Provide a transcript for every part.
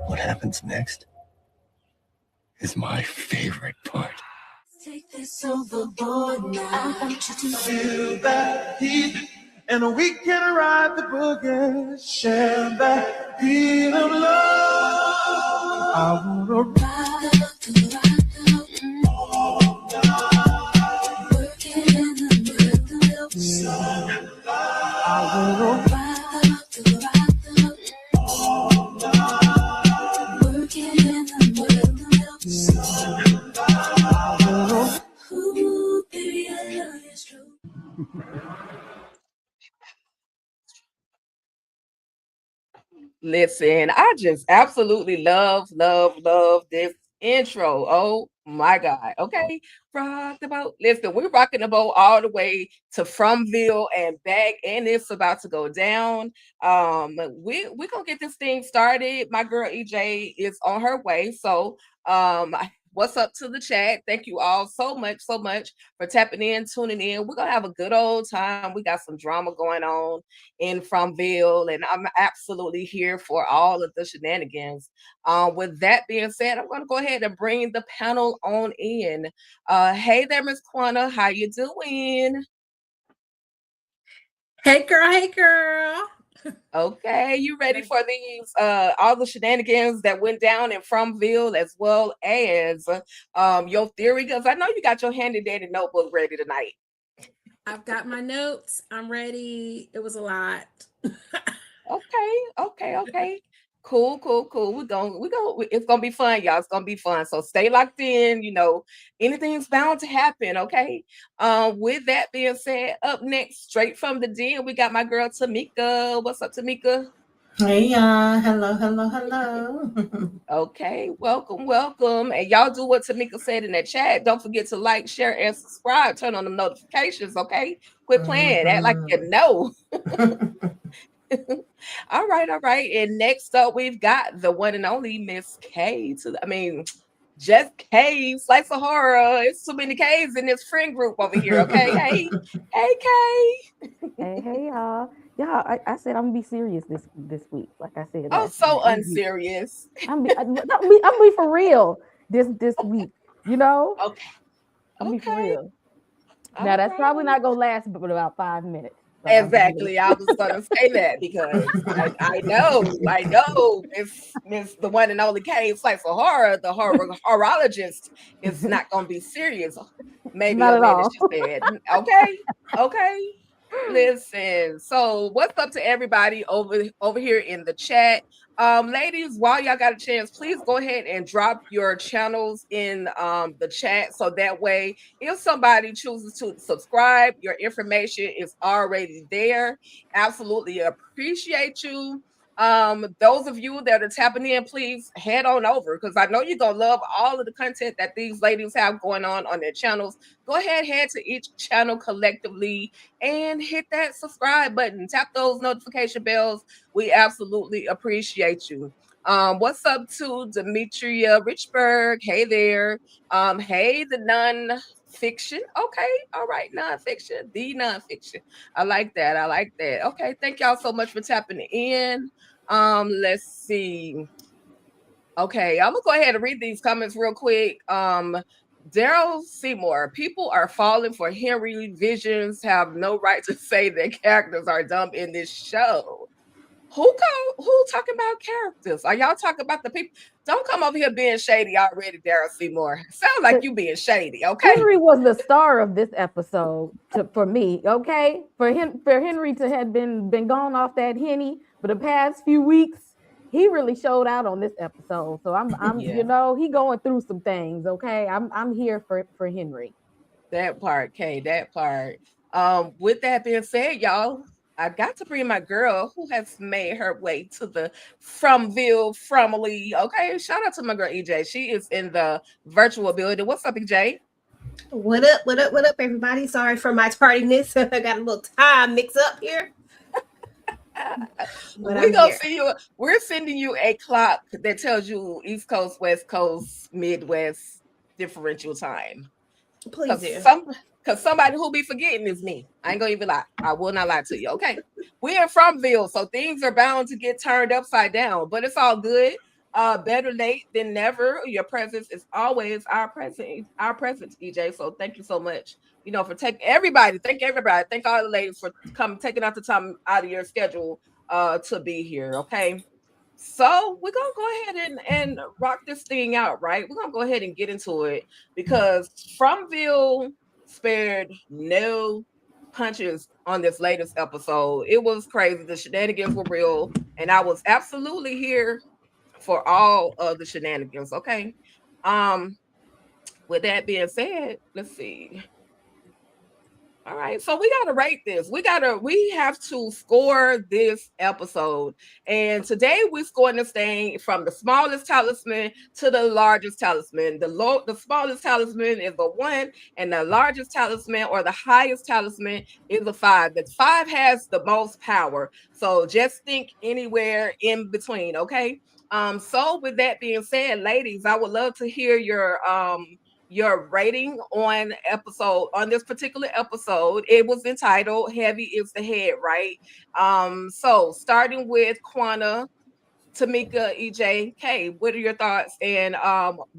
What happens next is my favorite part. Take this overboard now. I want you to Feel that heat, and we can ride the boogie. Share that beat of love. I wanna ride all night, working in the middle of the sun. I wanna ride all night, working in the middle of the sun. Ooh, baby, I love you true. Listen, I just absolutely love this intro. Oh my God. Okay. Rock the boat. Listen, we're rocking the boat all the way to Frommgm and back, and it's about to go down. We're gonna get this thing started. My girl EJ is on her way. So what's up to the chat? Thank you all so much for tapping in, tuning in. We're gonna have a good old time. We got some drama going on in Frommgm, and I'm absolutely here for all of the shenanigans. With that being said, I'm gonna go ahead and bring the panel on in. Hey there, Miss Quanah, how you doing? Hey girl. Okay, you ready for these all the shenanigans that went down in Frommgm, as well as your theory? Because I know you got your handy dandy notebook ready tonight. I've got my notes. I'm ready. It was a lot. Okay. Cool. We're going. It's gonna be fun, y'all. It's gonna be fun. So stay locked in. You know, anything's bound to happen. Okay. With that being said, up next, straight from the den, we got my girl Tamika. What's up, Tamika? Hey y'all. Hello. Okay, welcome. And y'all do what Tamika said in the chat. Don't forget to like, share, and subscribe. Turn on the notifications. Okay. Quit playing. Act like you know. All right. And next up, we've got the one and only Miss K. Just K, Slice of Horror. It's too many K's in this friend group over here. Okay, hey K. Hey y'all. Yeah, I said I'm gonna be serious this week. Like I said. Oh, so unserious. I'm be for real this week. You know. Okay. I'm be for real. Now that's probably not gonna last but about 5 minutes. So exactly. I was gonna say that because I know Miss the one and only K Slice of Horror, the horologist, is not gonna be serious. Maybe not a at minute, all. she said. Okay. Listen, so what's up to everybody over here in the chat? Ladies, while y'all got a chance, please go ahead and drop your channels in the chat, so that way if somebody chooses to subscribe, your information is already there. Absolutely appreciate you. Those of you that are tapping in, please head on over, because I know you're gonna love all of the content that these ladies have going on their channels. Go ahead, head to each channel collectively and hit that subscribe button. Tap those notification bells. We absolutely appreciate you. What's up to Demetria Richburg? Hey there. Hey, the non-fiction. Okay, all right, non-fiction. The non-fiction. I like that. Okay, thank y'all so much for tapping in. Let's see. Okay, I'm gonna go ahead and read these comments real quick. Daryl Seymour, people are falling for Henry. Visions have no right to say that characters are dumb in this show. Who talking about characters? Are y'all talking about the people? Don't come over here being shady already, Daryl Seymour. Sounds like you being shady, okay? Henry was the star of this episode for me, okay? For Henry to have been gone off that Henny for the past few weeks, he really showed out on this episode. So I'm yeah. You know, he going through some things, okay? I'm here for Henry. That part, Kay, that part. With that being said, y'all, I got to bring my girl who has made her way to the Frommily. Okay, shout out to my girl EJ. She is in the virtual building. What's up, EJ? What up, everybody? Sorry for my tardiness. I got a little time mix up here. We're gonna see you. We're sending you a clock that tells you East Coast, West Coast, Midwest differential time. Please do. because somebody who be forgetting is me. I ain't gonna even lie. I will not lie to you. Okay. We're in Frommgm, so things are bound to get turned upside down, but it's all good. Better late than never. Your presence is always our presence, EJ. So thank you so much. For taking everybody. Thank everybody. Thank all the ladies for taking out the time out of your schedule to be here. Okay. So we're gonna go ahead and rock this thing out, right? We're gonna go ahead and get into it because Frommgm spared no punches on this latest episode. It was crazy. The shenanigans were real, and I was absolutely here for all of the shenanigans. Okay. With that being said, let's see. All right, so we gotta rate this. We have to score this episode, and today we're scoring this thing from the smallest talisman to the largest talisman. The smallest talisman is a 1, and the largest talisman or the highest talisman is a 5. The 5 has the most power, so just think anywhere in between. Okay. So with that being said, ladies, I would love to hear your rating on this particular episode. It was entitled Heavy is the Head, right? So starting with Quana, Tamika, EJ, K, what are your thoughts? And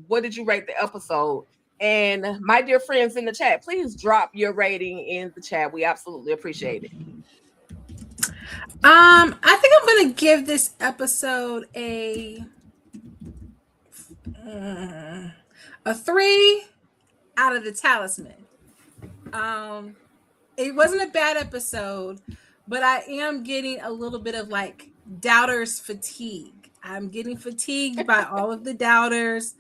what did you rate the episode? And my dear friends in the chat, please drop your rating in the chat. We absolutely appreciate it. I think I'm gonna give this episode a 3 out of the talisman. It wasn't a bad episode, but I am getting a little bit of like doubters fatigue. I'm getting fatigued by all of the doubters,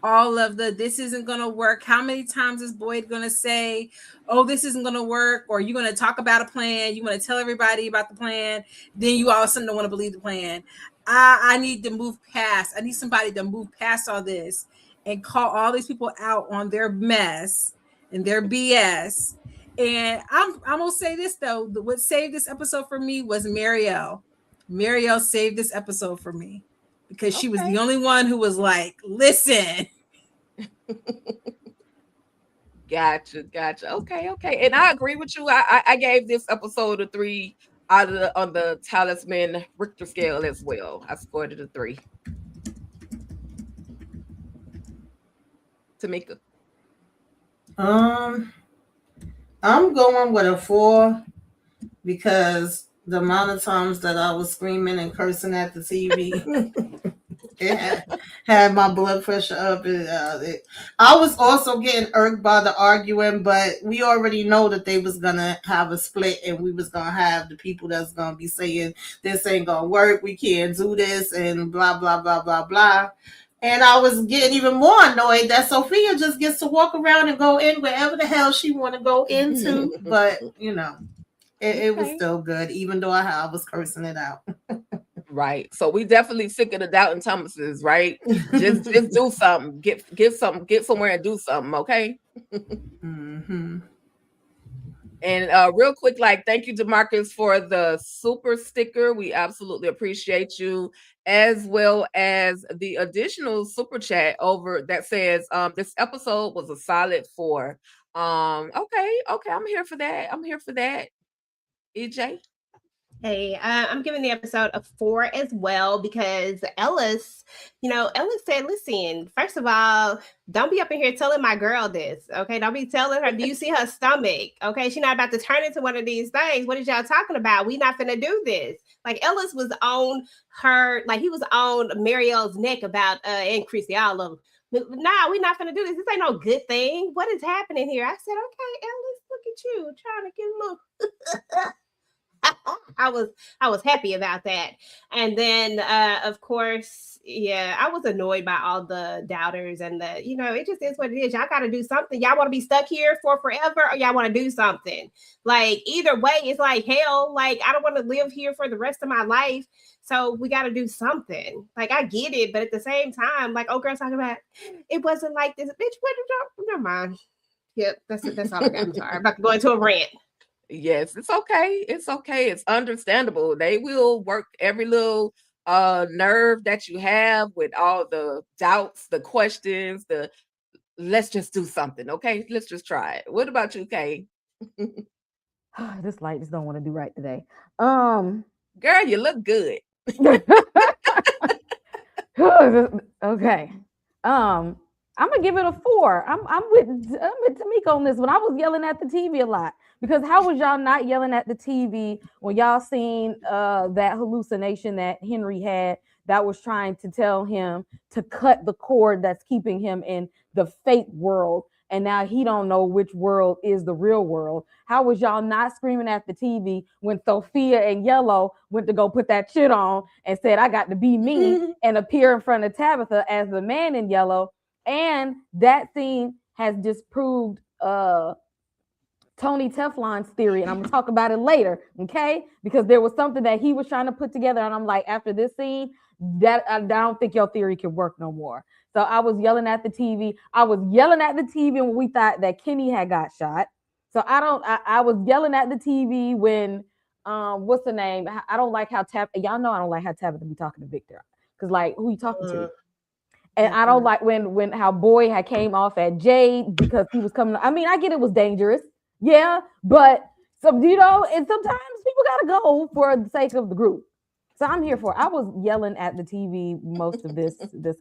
all of the this isn't gonna work. How many times is Boyd gonna say, oh, this isn't gonna work, or you're gonna talk about a plan, you want to tell everybody about the plan, then you all of a sudden don't want to believe the plan. I need to move past. I need somebody to move past all this and call all these people out on their mess and their BS. And I'm gonna say this though: what saved this episode for me was Marielle. Marielle saved this episode for me because she was the only one who was like, "Listen." Gotcha. Okay. And I agree with you. I gave this episode a 3 out of on the talisman Richter scale as well. I scored it a 3. Tamika. I'm going with a 4 because the amount of times that I was screaming and cursing at the TV, it had my blood pressure up. I was also getting irked by the arguing, but we already know that they was gonna have a split, and we was gonna have the people that's gonna be saying this ain't gonna work, we can't do this, and blah blah blah blah blah. And I was getting even more annoyed that Sophia just gets to walk around and go in wherever the hell she want to go into. But, it was still good, even though I was cursing it out. Right. So we definitely sick of the doubting Thomases, right? just do something. Get somewhere and do something, okay? Mm-hmm. And real quick, thank you, DeMarcus, for the super sticker. We absolutely appreciate you, as well as the additional super chat over that says this episode was a solid 4. Okay, I'm here for that. EJ. Hey, I'm giving the episode a 4 as well because Ellis said, listen, first of all, don't be up in here telling my girl this, okay? Don't be telling her, do you see her stomach? Okay, she's not about to turn into one of these things. What is y'all talking about? We not finna do this. Like, Ellis was on her, like, he was on Marielle's neck about, and Chrissy, all of them. Nah, we not finna do this. This ain't no good thing. What is happening here? I said, okay, Ellis, look at you, trying to get a little... I was happy about that. And then of course, I was annoyed by all the doubters and it just is what it is. Y'all got to do something. Y'all want to be stuck here for forever, or y'all want to do something? Like, either way, it's like hell. Like, I don't want to live here for the rest of my life. So we got to do something. Like, I get it, but at the same time, like, oh, girls talking about it wasn't like this. Bitch, what did y'all? Never mind. Yep, that's all I got. I'm sorry. I'm about to go into a rant. Yes, it's okay. It's understandable. They will work every little nerve that you have with all the doubts, the questions, the let's just do something, okay? Let's just try it. What about you, Kay? This light just don't want to do right today. Girl, you look good. Okay. I'm gonna give it a 4. I'm with Tamika on this one. I was yelling at the TV a lot because how was y'all not yelling at the TV when y'all seen that hallucination that Henry had that was trying to tell him to cut the cord that's keeping him in the fake world, and now he don't know which world is the real world. How was y'all not screaming at the TV when Sophia and Yellow went to go put that shit on and said, I got to be me and appear in front of Tabitha as the man in yellow? And that scene has disproved Tony Teflon's theory, and I'm gonna talk about it later, okay? Because there was something that he was trying to put together, and I'm like, after this scene, that I don't think your theory can work no more. So I was yelling at the TV. I was yelling at the TV when we thought that Kenny had got shot. So I was yelling at the TV when what's the name? I don't like how y'all know I don't like how Tabitha be talking to Victor. Cause like who you talking to? And I don't like when how Boy had came off at Jade because he was coming. I mean, I get it was dangerous. Yeah, but some and sometimes people gotta go for the sake of the group. So I'm here for it. I was yelling at the TV most of this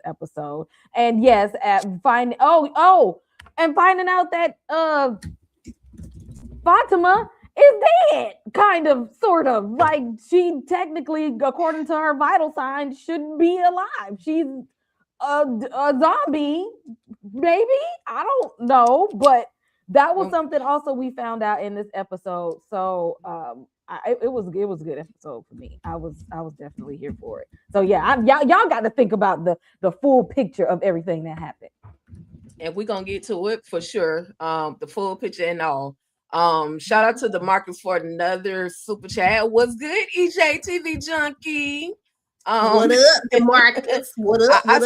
episode. And yes, and finding out that Fatima is dead, kind of, sort of. Like she technically, according to her vital signs, shouldn't be alive. She's a zombie, maybe. I don't know, but that was something also we found out in this episode. So it was a good episode for me. I was definitely here for it. So yeah, y'all got to think about the full picture of everything that happened. And we're gonna get to it for sure. The full picture and all. Shout out to the Marcus for another super chat. What's good, EJ TV Junkie? What up, DeMarcus? What up? I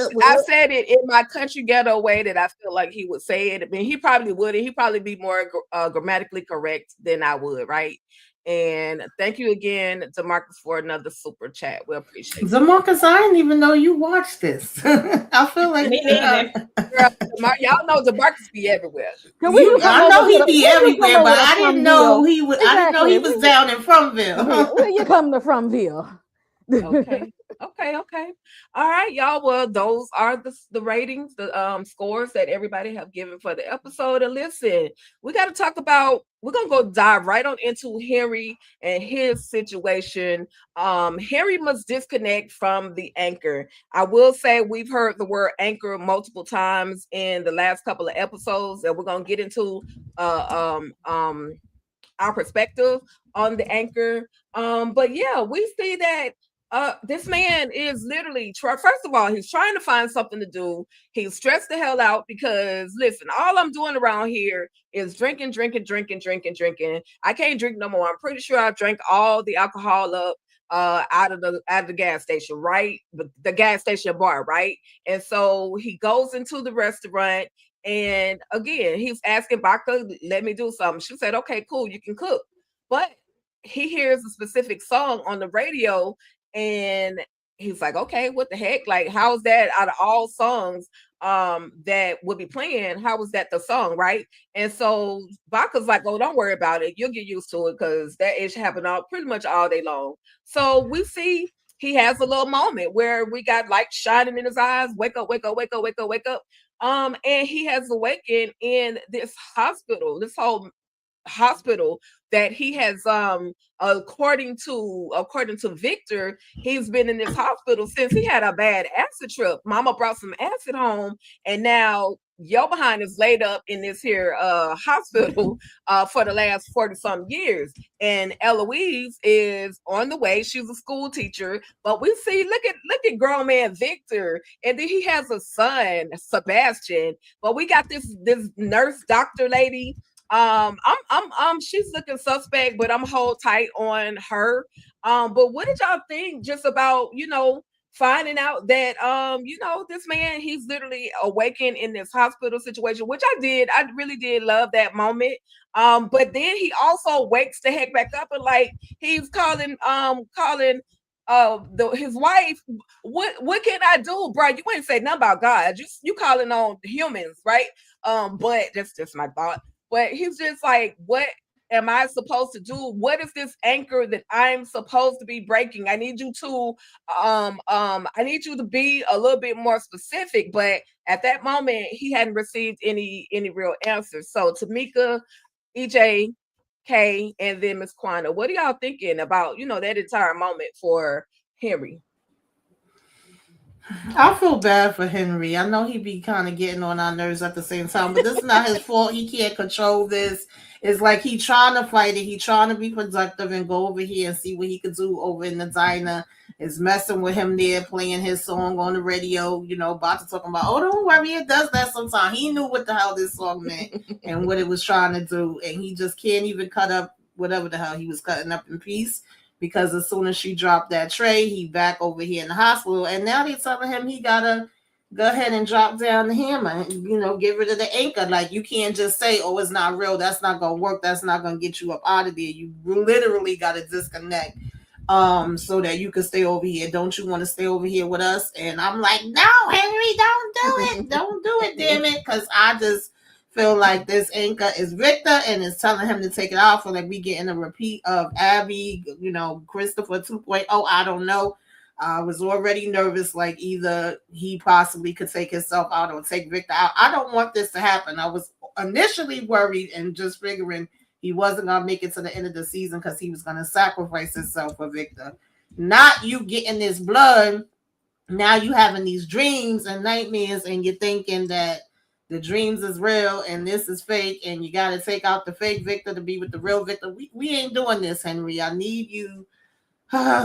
said it in my country ghetto way that I feel like he would say it. I mean, he probably would. He'd probably be more grammatically correct than I would, right? And thank you again, DeMarcus, for another super chat. We appreciate it. DeMarcus, I didn't even know you watched this. I feel like girl, y'all know DeMarcus be everywhere. I know he be everywhere, but I didn't know he was. Exactly. I didn't know he was down in Frommgm. When you come to Frommville. Okay. All right, y'all. Well, those are the ratings, the scores that everybody have given for the episode. And listen, we're gonna dive right on into Henry and his situation. Henry must disconnect from the anchor. I will say we've heard the word anchor multiple times in the last couple of episodes, and we're gonna get into our perspective on the anchor. But yeah, we see that this man is literally first of all, he's trying to find something to do. He's stressed the hell out because listen, all I'm doing around here is drinking. I can't drink no more. I'm pretty sure I drank all the alcohol up out of the gas station, right? The gas station bar, right? And so he goes into the restaurant, and again, he's asking Baka, let me do something. She said, okay, cool, you can cook. But he hears a specific song on the radio, and he's like, okay, what the heck? Like, how is that out of all songs that would be playing? How was that the song, right? And so Baka's like, oh, don't worry about it. You'll get used to it because that ish happened pretty much all day long. So we see he has a little moment where we got light shining in his eyes. Wake up. And he has awakened in this hospital, this whole hospital that he has according to Victor, he's been in this hospital since he had a bad acid trip. Mama brought some acid home, and now your behind is laid up in this here hospital for the last 40 some years. And Eloise is on the way. She's a school teacher, but we see look at grown man Victor, and then he has a son, Sebastian. But we got this nurse doctor lady. She's looking suspect, but I'm hold tight on her. But what did y'all think just about, finding out that, this man, he's literally awakened in this hospital situation, which I really did love that moment. But then he also wakes the heck back up and like, he's calling his wife, what can I do, bro? You ain't say nothing about God. You calling on humans, right? But that's just my thought. But he's just like, what am I supposed to do? What is this anchor that I'm supposed to be breaking? I need you to I need you to be a little bit more specific. But at that moment, he hadn't received any real answers. So Tamika, EJ, Kay, and then Miss Quana, what are y'all thinking about, that entire moment for Henry? I feel bad for Henry. I know he be kind of getting on our nerves at the same time, but this is not his fault. He can't control this. It's like he trying to fight it. He trying to be productive and go over here and see what he could do over in the diner. It's messing with him there, playing his song on the radio, about to talk about, oh, don't worry, it does that sometimes. He knew what the hell this song meant and what it was trying to do, and he just can't even cut up whatever the hell he was cutting up in peace. Because as soon as she dropped that tray, he back over here in the hospital. And now they're telling him he got to go ahead and drop down the hammer, get rid of the anchor. Like, you can't just say, oh, it's not real. That's not going to work. That's not going to get you up out of there. You literally got to disconnect so that you can stay over here. Don't you want to stay over here with us? And I'm like, no, Henry, don't do it. Don't do it, damn it. Because I just feel like this anchor is Victor and is telling him to take it off. So like we getting a repeat of Abby, Christopher 2.0. I don't know. I was already nervous, like either he possibly could take himself out or take Victor out. I don't want this to happen. I was initially worried and just figuring he wasn't going to make it to the end of the season because he was going to sacrifice himself for Victor. Not you getting this blood. Now you having these dreams and nightmares and you're thinking that the dreams is real and this is fake and you got to take out the fake Victor to be with the real Victor. We ain't doing this, Henry. I need you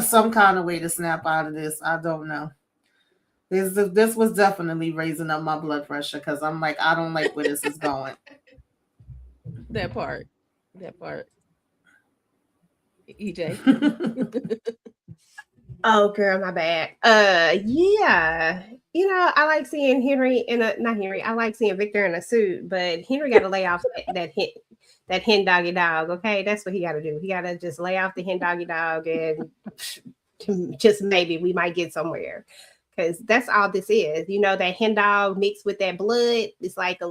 some kind of way to snap out of this. I don't know. This was definitely raising up my blood pressure because I'm like, I don't like where this is going. That part. EJ. Oh, girl, my bad. Yeah. I like seeing Henry not Henry. I like seeing Victor in a suit, but Henry got to lay off that hen doggy dog. Okay, that's what he got to do. He got to just lay off the hen doggy dog, and just maybe we might get somewhere. Because that's all this is. That hen dog mixed with that blood. It's like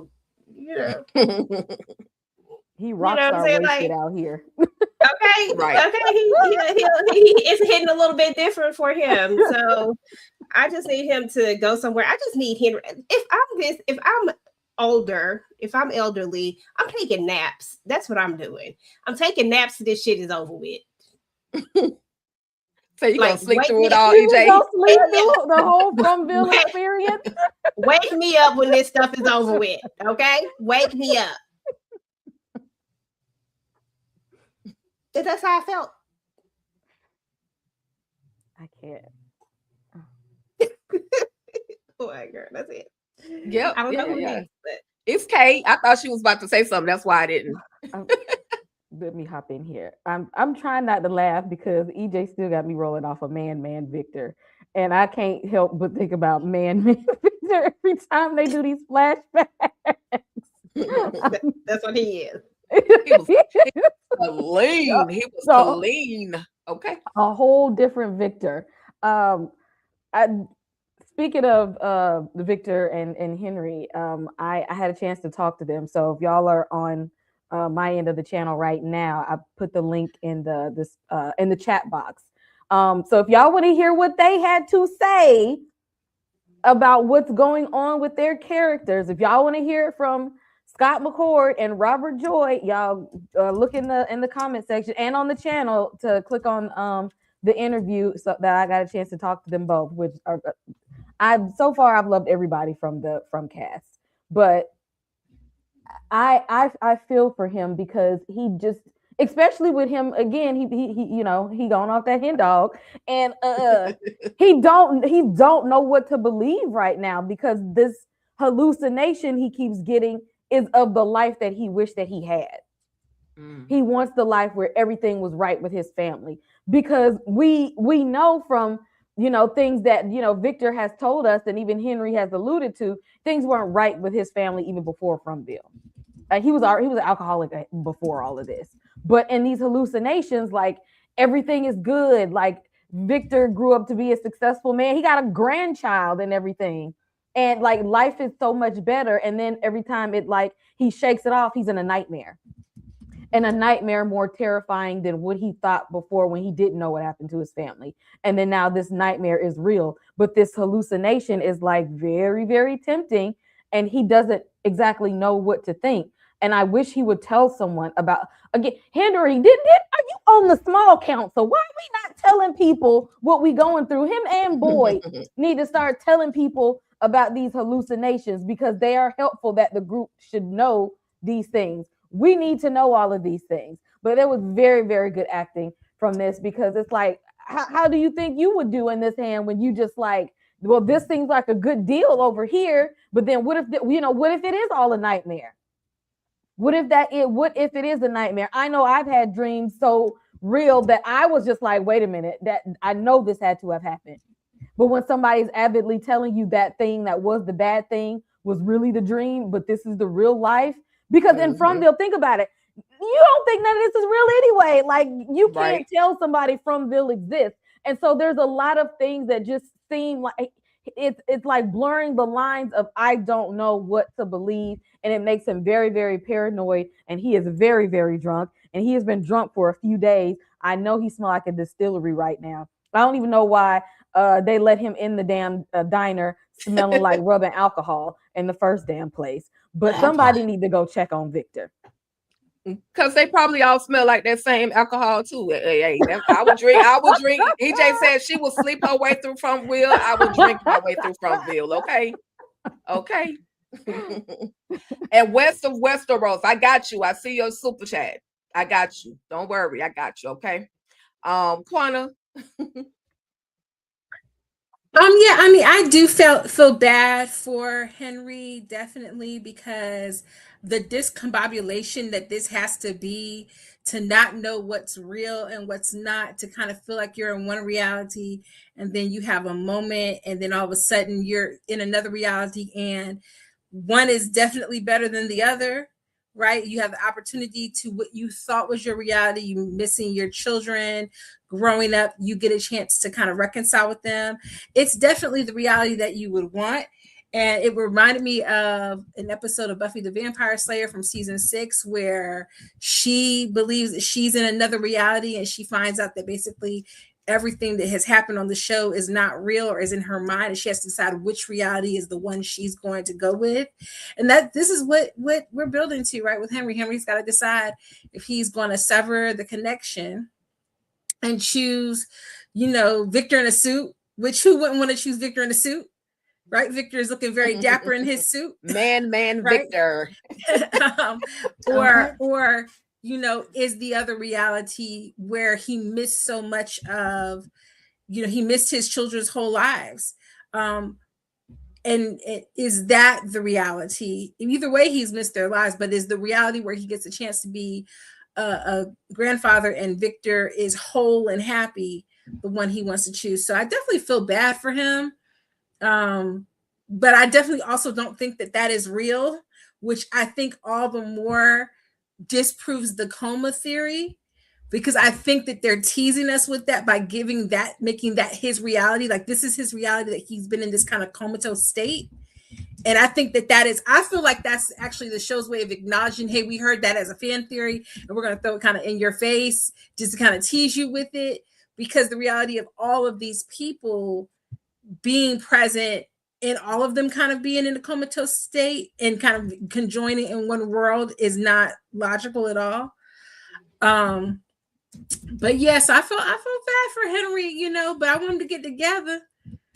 he rocks our wasted out here. Okay, right. Okay, it's hitting a little bit different for him. So I just need him to go somewhere. I just need Henry. If I'm older, if I'm elderly, I'm taking naps. That's what I'm doing. I'm taking naps till this shit is over with. So you gonna sleep through it all, EJ? Gonna sleep through the whole Frommgm experience? Wake me up when this stuff is over with. Okay, wake me up. That's how I felt. I can't. Oh my girl, that's it. Yep. I don't know who next, but it's Kate. I thought she was about to say something. That's why I didn't. Let me hop in here. I'm trying not to laugh because EJ still got me rolling off of man Victor, and I can't help but think about man Victor every time they do these flashbacks. That's what he is. He was clean. He was clean. Okay. A whole different Victor. Speaking of the Victor and Henry, I had a chance to talk to them. So if y'all are on my end of the channel right now, I put the link in the chat box. So if y'all want to hear what they had to say about what's going on with their characters, if y'all want to hear it from Scott McCord and Robert Joy, y'all look in the comment section and on the channel to click on the interview so that I got a chance to talk to them both. Which are I've loved everybody from cast, but I feel for him because he just, especially with him again, he gone off that hen dog, and he don't know what to believe right now because this hallucination he keeps getting is of the life that he wished that he had. He wants the life where everything was right with his family, because we know from things that Victor has told us, and even Henry has alluded to, things weren't right with his family even before Frommgm. He was an alcoholic before all of this, but in these hallucinations, like everything is good, like Victor grew up to be a successful man. He got a grandchild and everything. And like life is so much better. And then every time it like he shakes it off, he's in a nightmare. And a nightmare more terrifying than what he thought before when he didn't know what happened to his family. And then now this nightmare is real. But this hallucination is like very, very tempting. And he doesn't exactly know what to think. And I wish he would tell someone about again. Henry, are you on the small council? Why are we not telling people what we going through? Him and Boyd need to start telling people about these hallucinations because they are helpful that the group should know these things. We need to know all of these things. But it was very, very good acting from this because it's like, how do you think you would do in this hand when you just like, well, this seems like a good deal over here, but then what if what if it is all a nightmare? What if it is a nightmare? I know I've had dreams so real that I was just like, wait a minute, that I know this had to have happened. But when somebody's avidly telling you that thing that was the bad thing was really the dream, but this is the real life, because in Frommgm, think about it, you don't think none of this is real anyway. Like you can't tell somebody Frommgm exists. And so there's a lot of things that just seem like it's like blurring the lines of I don't know what to believe, and it makes him very, very paranoid. And he is very, very drunk, and he has been drunk for a few days. I know he smells like a distillery right now. I don't even know why they let him in the damn diner smelling like rubbing alcohol in the first damn place. But somebody need to go check on Victor. Because they probably all smell like that same alcohol too. Hey, I would drink. EJ said she will sleep her way through Frommgm. I will drink my way through Frommgm. Okay. And west of Westeros, I got you. I see your super chat. I got you. Don't worry, I got you. Okay. Quana. Yeah, I mean, I do feel bad for Henry, definitely, because the discombobulation that this has to be to not know what's real and what's not, to kind of feel like you're in one reality and then you have a moment and then all of a sudden you're in another reality and one is definitely better than the other, right? You have the opportunity to what you thought was your reality, you missing your children growing up, you get a chance to kind of reconcile with them. It's definitely the reality that you would want. And it reminded me of an episode of Buffy the Vampire Slayer from season 6, where she believes that she's in another reality and she finds out that basically everything that has happened on the show is not real or is in her mind, and she has to decide which reality is the one she's going to go with. And that this is what we're building to, right? With Henry. Henry's got to decide if he's going to sever the connection and choose, Victor in a suit, which who wouldn't want to choose Victor in a suit? Right? Victor is looking very dapper in his suit. Man, right? Victor. Or is the other reality where he missed so much of, he missed his children's whole lives. And is that the reality? Either way, he's missed their lives, but is the reality where he gets a chance to be a grandfather and Victor is whole and happy, the one he wants to choose? So I definitely feel bad for him. But I definitely also don't think that is real, which I think all the more disproves the coma theory, because I think that they're teasing us with that by making that his reality. Like this is his reality, that he's been in this kind of comatose state. And I think I feel like that's actually the show's way of acknowledging, hey, we heard that as a fan theory and we're going to throw it kind of in your face just to kind of tease you with it, because the reality of all of these people being present and all of them kind of being in a comatose state and kind of conjoining in one world is not logical at all. But yes, I feel bad for Henry, but I want him to get together,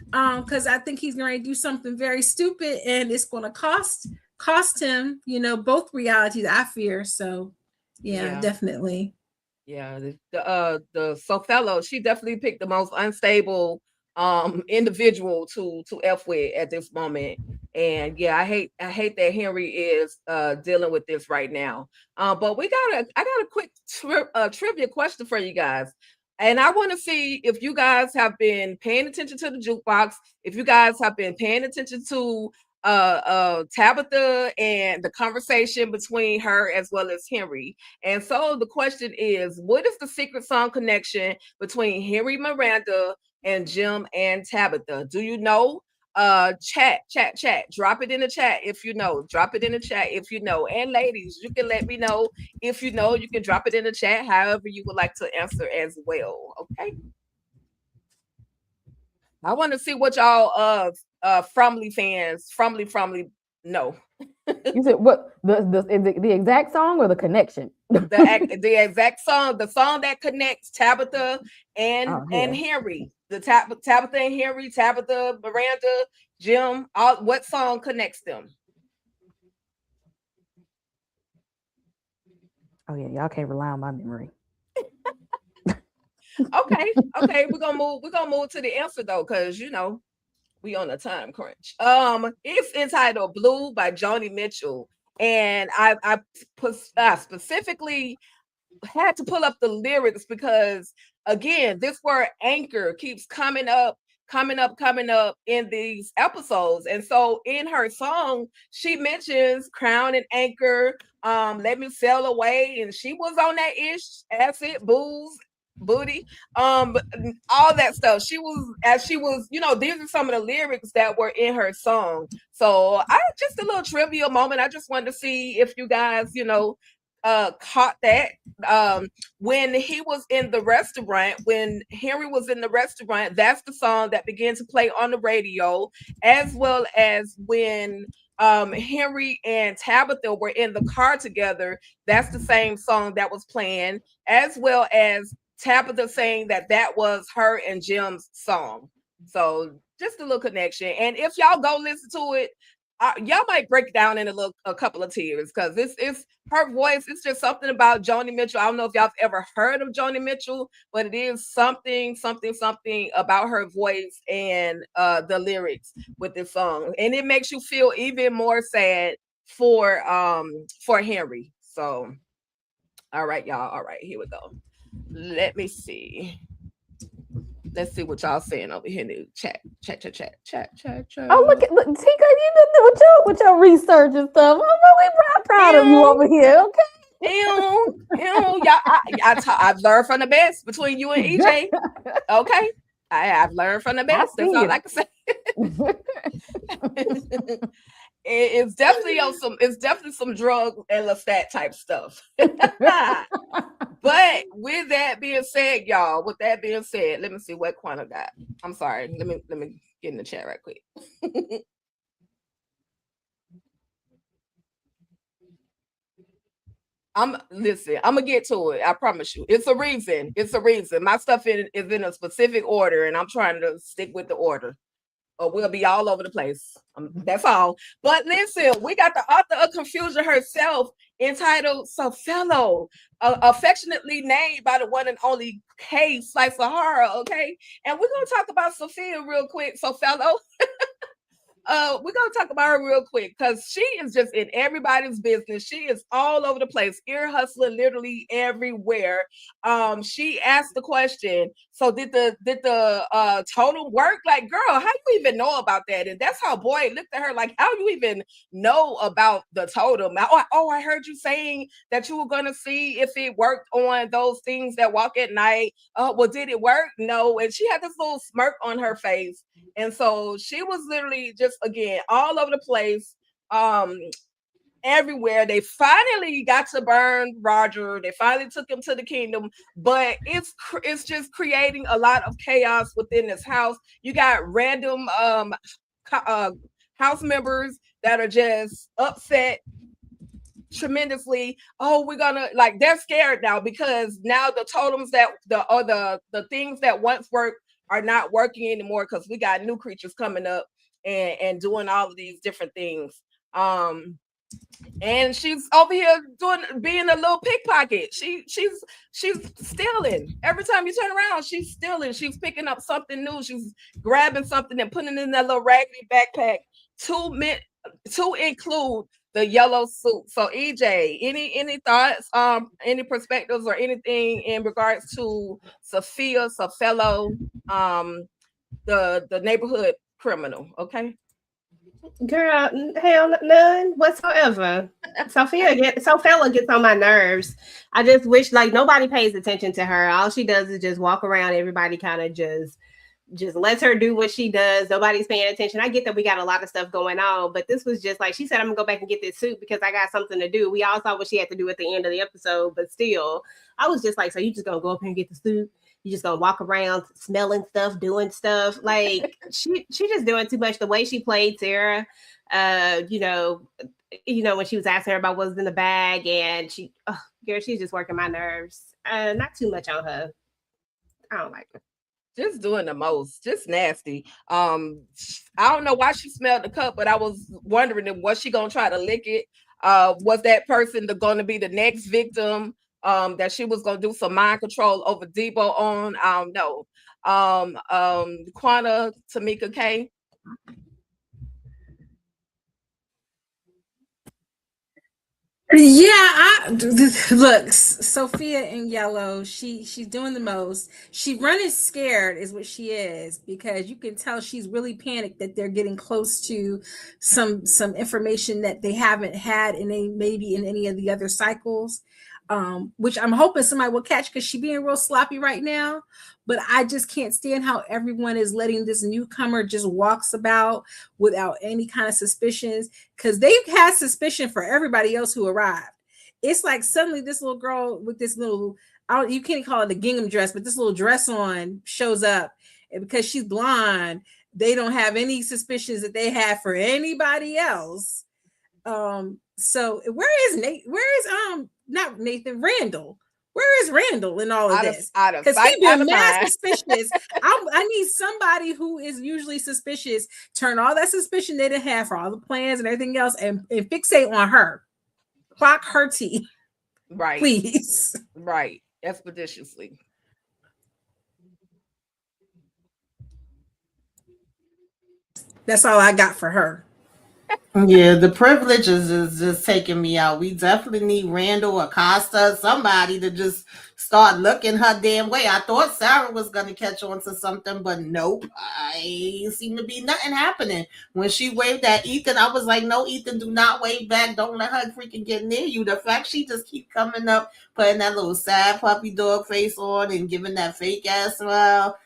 because I think he's going to do something very stupid and it's going to cost him, both realities, I fear. So yeah. Definitely. Yeah, the Sothello, she definitely picked the most unstable individual to F with at this moment. And yeah, I hate that Henry is dealing with this right now. But I got a quick trivia question for you guys. And I want to see if you guys have been paying attention to the jukebox, if you guys have been paying attention to Tabitha and the conversation between her as well as Henry. And so the question is, what is the secret song connection between Henry Miranda and Jim and Tabitha? Do you know? Chat. Drop it in the chat if you know. Drop it in the chat if you know. And ladies, you can let me know if you know. You can drop it in the chat however you would like to answer as well. Okay. I want to see what y'all Fromly fans, Fromly know. You said what the exact song or the connection? the exact song, the song that connects Tabitha and Henry. The Tabitha and Henry, Tabitha, Miranda, Jim. What song connects them? Oh yeah, y'all can't rely on my memory. Okay, we're gonna move to the answer though, because you know we on a time crunch. It's entitled "Blue" by Joni Mitchell, and I specifically had to pull up the lyrics because again, this word anchor keeps coming up in these episodes. And so in her song, she mentions crown and anchor, let me sail away, and she was on that ish, acid, booze, booty, all that stuff. She was, you know, these are some of the lyrics that were in her song. So I just a little trivia moment. I just wanted to see if you guys, you know, caught that. When he was in the restaurant, when Henry was in the restaurant, that's the song that began to play on the radio, as well as when Henry and Tabitha were in the car together, that's the same song that was playing, as well as Tabitha saying that was her and Jim's song. So just a little connection. And if y'all go listen to it, y'all might break down in a couple of tears, because it's her voice. It's just something about Joni Mitchell. I don't know if y'all have ever heard of Joni Mitchell, but it is something about her voice and the lyrics with this song, and it makes you feel even more sad for Henry. So, all right, y'all. All right, here we go. Let me see. Let's see what y'all saying over here in the chat. Oh, look, Tika, you did with your research and stuff. I'm really proud of you over here. Okay. I've learned from the best between you and EJ. Okay, I've learned from the best. That's all I can say. It's definitely some drug and Lestat type stuff. But with that being said, y'all, let me see what Quanta got. I'm sorry. Let me get in the chat right quick. I'm gonna get to it. I promise you. It's a reason. My stuff is in a specific order, and I'm trying to stick with the order, or we'll be all over the place. That's all. But listen, we got the author of Confusion herself, entitled Sophello, affectionately named by the one and only K Slice of Horror. Okay, and we're gonna talk about Sophia real quick. Sophello. We're gonna talk about her real quick, because she is just in everybody's business. She is all over the place, ear hustling literally everywhere. She asked the question, so did the totem work? Like, girl, how you even know about that? And that's how Boyd looked at her like, how you even know about the totem? I heard you saying that you were gonna see if it worked on those things that walk at night. Well, did it work? No. And she had this little smirk on her face. And so she was literally just, again, all over the place, everywhere. They finally got to burn Roger. They finally took him to the kingdom, but it's just creating a lot of chaos within this house. You got random house members that are just upset tremendously. Oh, we're gonna, like, they're scared now, because now the totems that the things that once worked are not working anymore, because we got new creatures coming up and doing all of these different things. And she's over here being a little pickpocket. She's stealing. Every time you turn around, she's stealing. She's picking up something new. She's grabbing something and putting it in that little raggedy backpack to include the yellow suit. So EJ, any thoughts, any perspectives or anything in regards to Sophello, the neighborhood criminal? Okay. Girl, hell none whatsoever. Sophia gets on my nerves. I just wish like nobody pays attention to her. All she does is just walk around. Everybody kind of just lets her do what she does. Nobody's paying attention. I get that we got a lot of stuff going on, but this was just like she said, I'm gonna go back and get this suit because I got something to do. We all saw what she had to do at the end of the episode, but still, I was just like, so you just gonna go up here and get the suit? You just gonna walk around smelling stuff, doing stuff? Like she just doing too much. The way she played Sarah, you know, when she was asking her about what was in the bag, and girl, she's just working my nerves. Not too much on her. I don't like her. Just doing the most, just nasty. I don't know why she smelled the cup, but I was wondering if was she gonna try to lick it? Was that person going to be the next victim? That she was gonna do some mind control over Debo on? I don't know. Quanta, Tamika K. Yeah, look, Sophia in yellow. She's doing the most. She running scared is what she is, because you can tell she's really panicked that they're getting close to some information that they haven't had maybe in any of the other cycles. Which I'm hoping somebody will catch, because she's being real sloppy right now. But I just can't stand how everyone is letting this newcomer just walks about without any kind of suspicions, because they've had suspicion for everybody else who arrived. It's like suddenly this little girl with this little, you can't call it a gingham dress, but this little dress on shows up, and because she's blonde, they don't have any suspicions that they had for anybody else. So where is Nate? Where is not Nathan, Randall? Where is Randall in all of this? Because he's been mad suspicious. I need somebody who is usually suspicious, turn all that suspicion they didn't have for all the plans and everything else, and fixate on her. Clock her tea. Right. Please. Right. Expeditiously. That's all I got for her. Yeah, the privileges is just taking me out. We definitely need Randall, Acosta, somebody to just start looking her damn way. I thought Sarah was going to catch on to something, but nope. I seem to be nothing happening. When she waved at Ethan, I was like, no, Ethan, do not wave back. Don't let her freaking get near you. The fact she just keep coming up, putting that little sad puppy dog face on and giving that fake ass smile,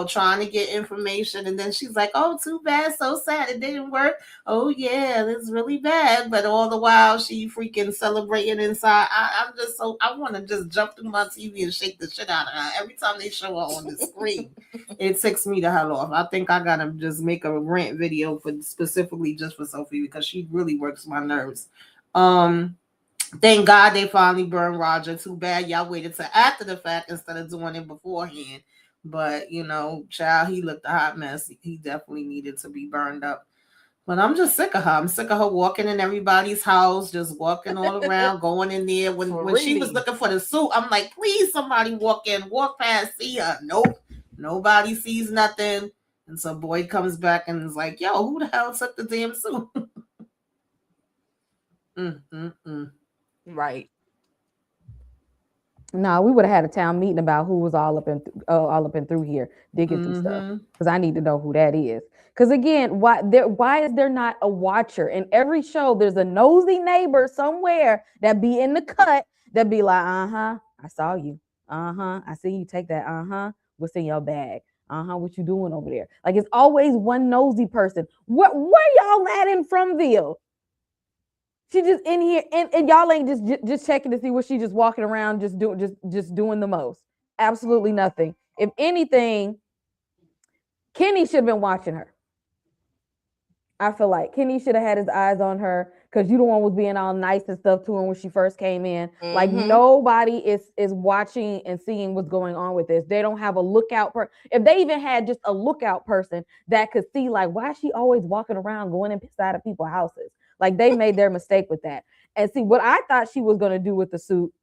trying to get information. And then she's like, oh, too bad, so sad, it didn't work. Oh yeah, it's really bad. But all the while she freaking celebrating inside. I'm just so, I want to just jump through my TV and shake the shit out of her every time they show her on the screen. It ticks me the hell off. I think I gotta just make a rant video for specifically just for Sophie, because she really works my nerves. Thank God they finally burned Roger. Too bad y'all waited till after the fact instead of doing it beforehand. But child, he looked a hot mess. He definitely needed to be burned up. But I'm just sick of her. I'm sick of her walking in everybody's house, just walking all around, going in there. When she was looking for the suit, I'm like, please, somebody walk in, walk past, see her. Nope. Nobody sees nothing. And so Boyd comes back and is like, yo, who the hell took the damn suit? Right. No, we would have had a town meeting about who was all up and through here digging through stuff, because I need to know who that is. Because again, why is there not a watcher in every show? There's a nosy neighbor somewhere that be in the cut that be like, I saw you, I see you take that, what's in your bag, what you doing over there? Like, it's always one nosy person. Where y'all at in Frommgm? She just in here, and y'all ain't just checking to see what she just walking around just doing the most. Absolutely nothing. If anything, Kenny should have been watching her. I feel like Kenny should have had his eyes on her, because you the one was being all nice and stuff to her when she first came in. Like, nobody is watching and seeing what's going on with this. They don't have a lookout person. If they even had just a lookout person that could see, like, why is she always walking around going inside of people's houses? Like, they made their mistake with that. And see, what I thought she was going to do with the suit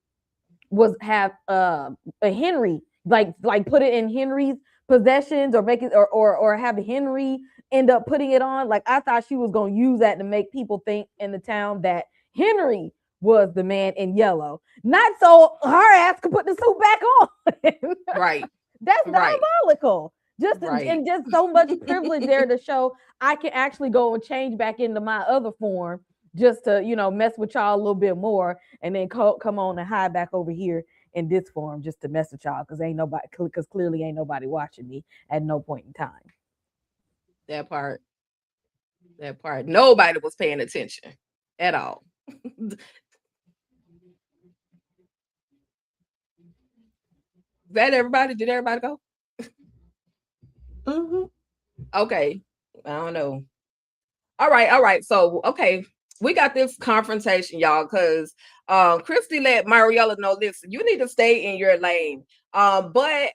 was have a Henry, like put it in Henry's possessions, or make it, or have Henry end up putting it on. Like, I thought she was going to use that to make people think in the town that Henry was the man in yellow. Not so her ass could put the suit back on. Right. That's diabolical. Just Right. and just so much privilege there to show I can actually go and change back into my other form just to, you know, mess with y'all a little bit more, and then come on and hide back over here in this form just to mess with y'all because clearly ain't nobody watching me at no point in time. That part. That part. Nobody was paying attention at all. That everybody? Did everybody go? Mm-hmm. Okay. I don't know. All right. So, okay, we got this confrontation, y'all, because Christy let Mariella know, listen, you need to stay in your lane. But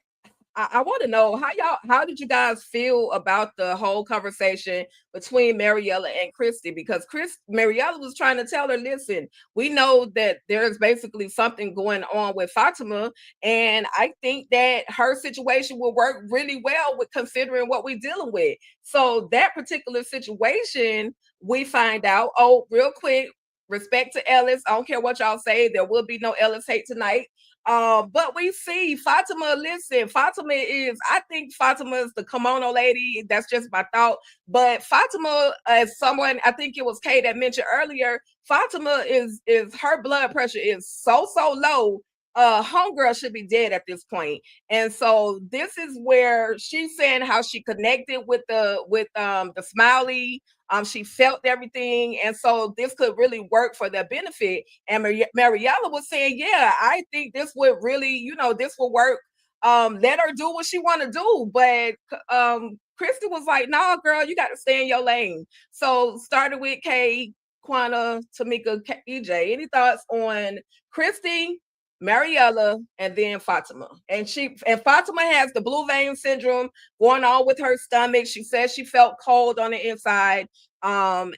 I want to know how did you guys feel about the whole conversation between Mariella and Christy? Because Mariella was trying to tell her, listen, we know that there's basically something going on with Fatima, and I think that her situation will work really well with considering what we're dealing with. So that particular situation, we find out, oh, real quick, respect to Ellis. I don't care what y'all say, there will be no Ellis hate tonight. But we see Fatima, listen, I think Fatima is the kimono lady. That's just my thought. But Fatima, as someone, I think it was Kay that mentioned earlier, Fatima is her blood pressure is so low. Homegirl should be dead at this point. And so this is where she's saying how she connected with the smiley. She felt everything, and so this could really work for their benefit. And Mariella was saying, yeah, I think this would really, this will work. Let her do what she want to do. But Krista was like, nah, girl, you got to stay in your lane. So started with Kay, Quana, Tamika, EJ. Any thoughts on Christy, Mariella, and then Fatima? And Fatima has the blue vein syndrome going on with her stomach. She says she felt cold on the inside. And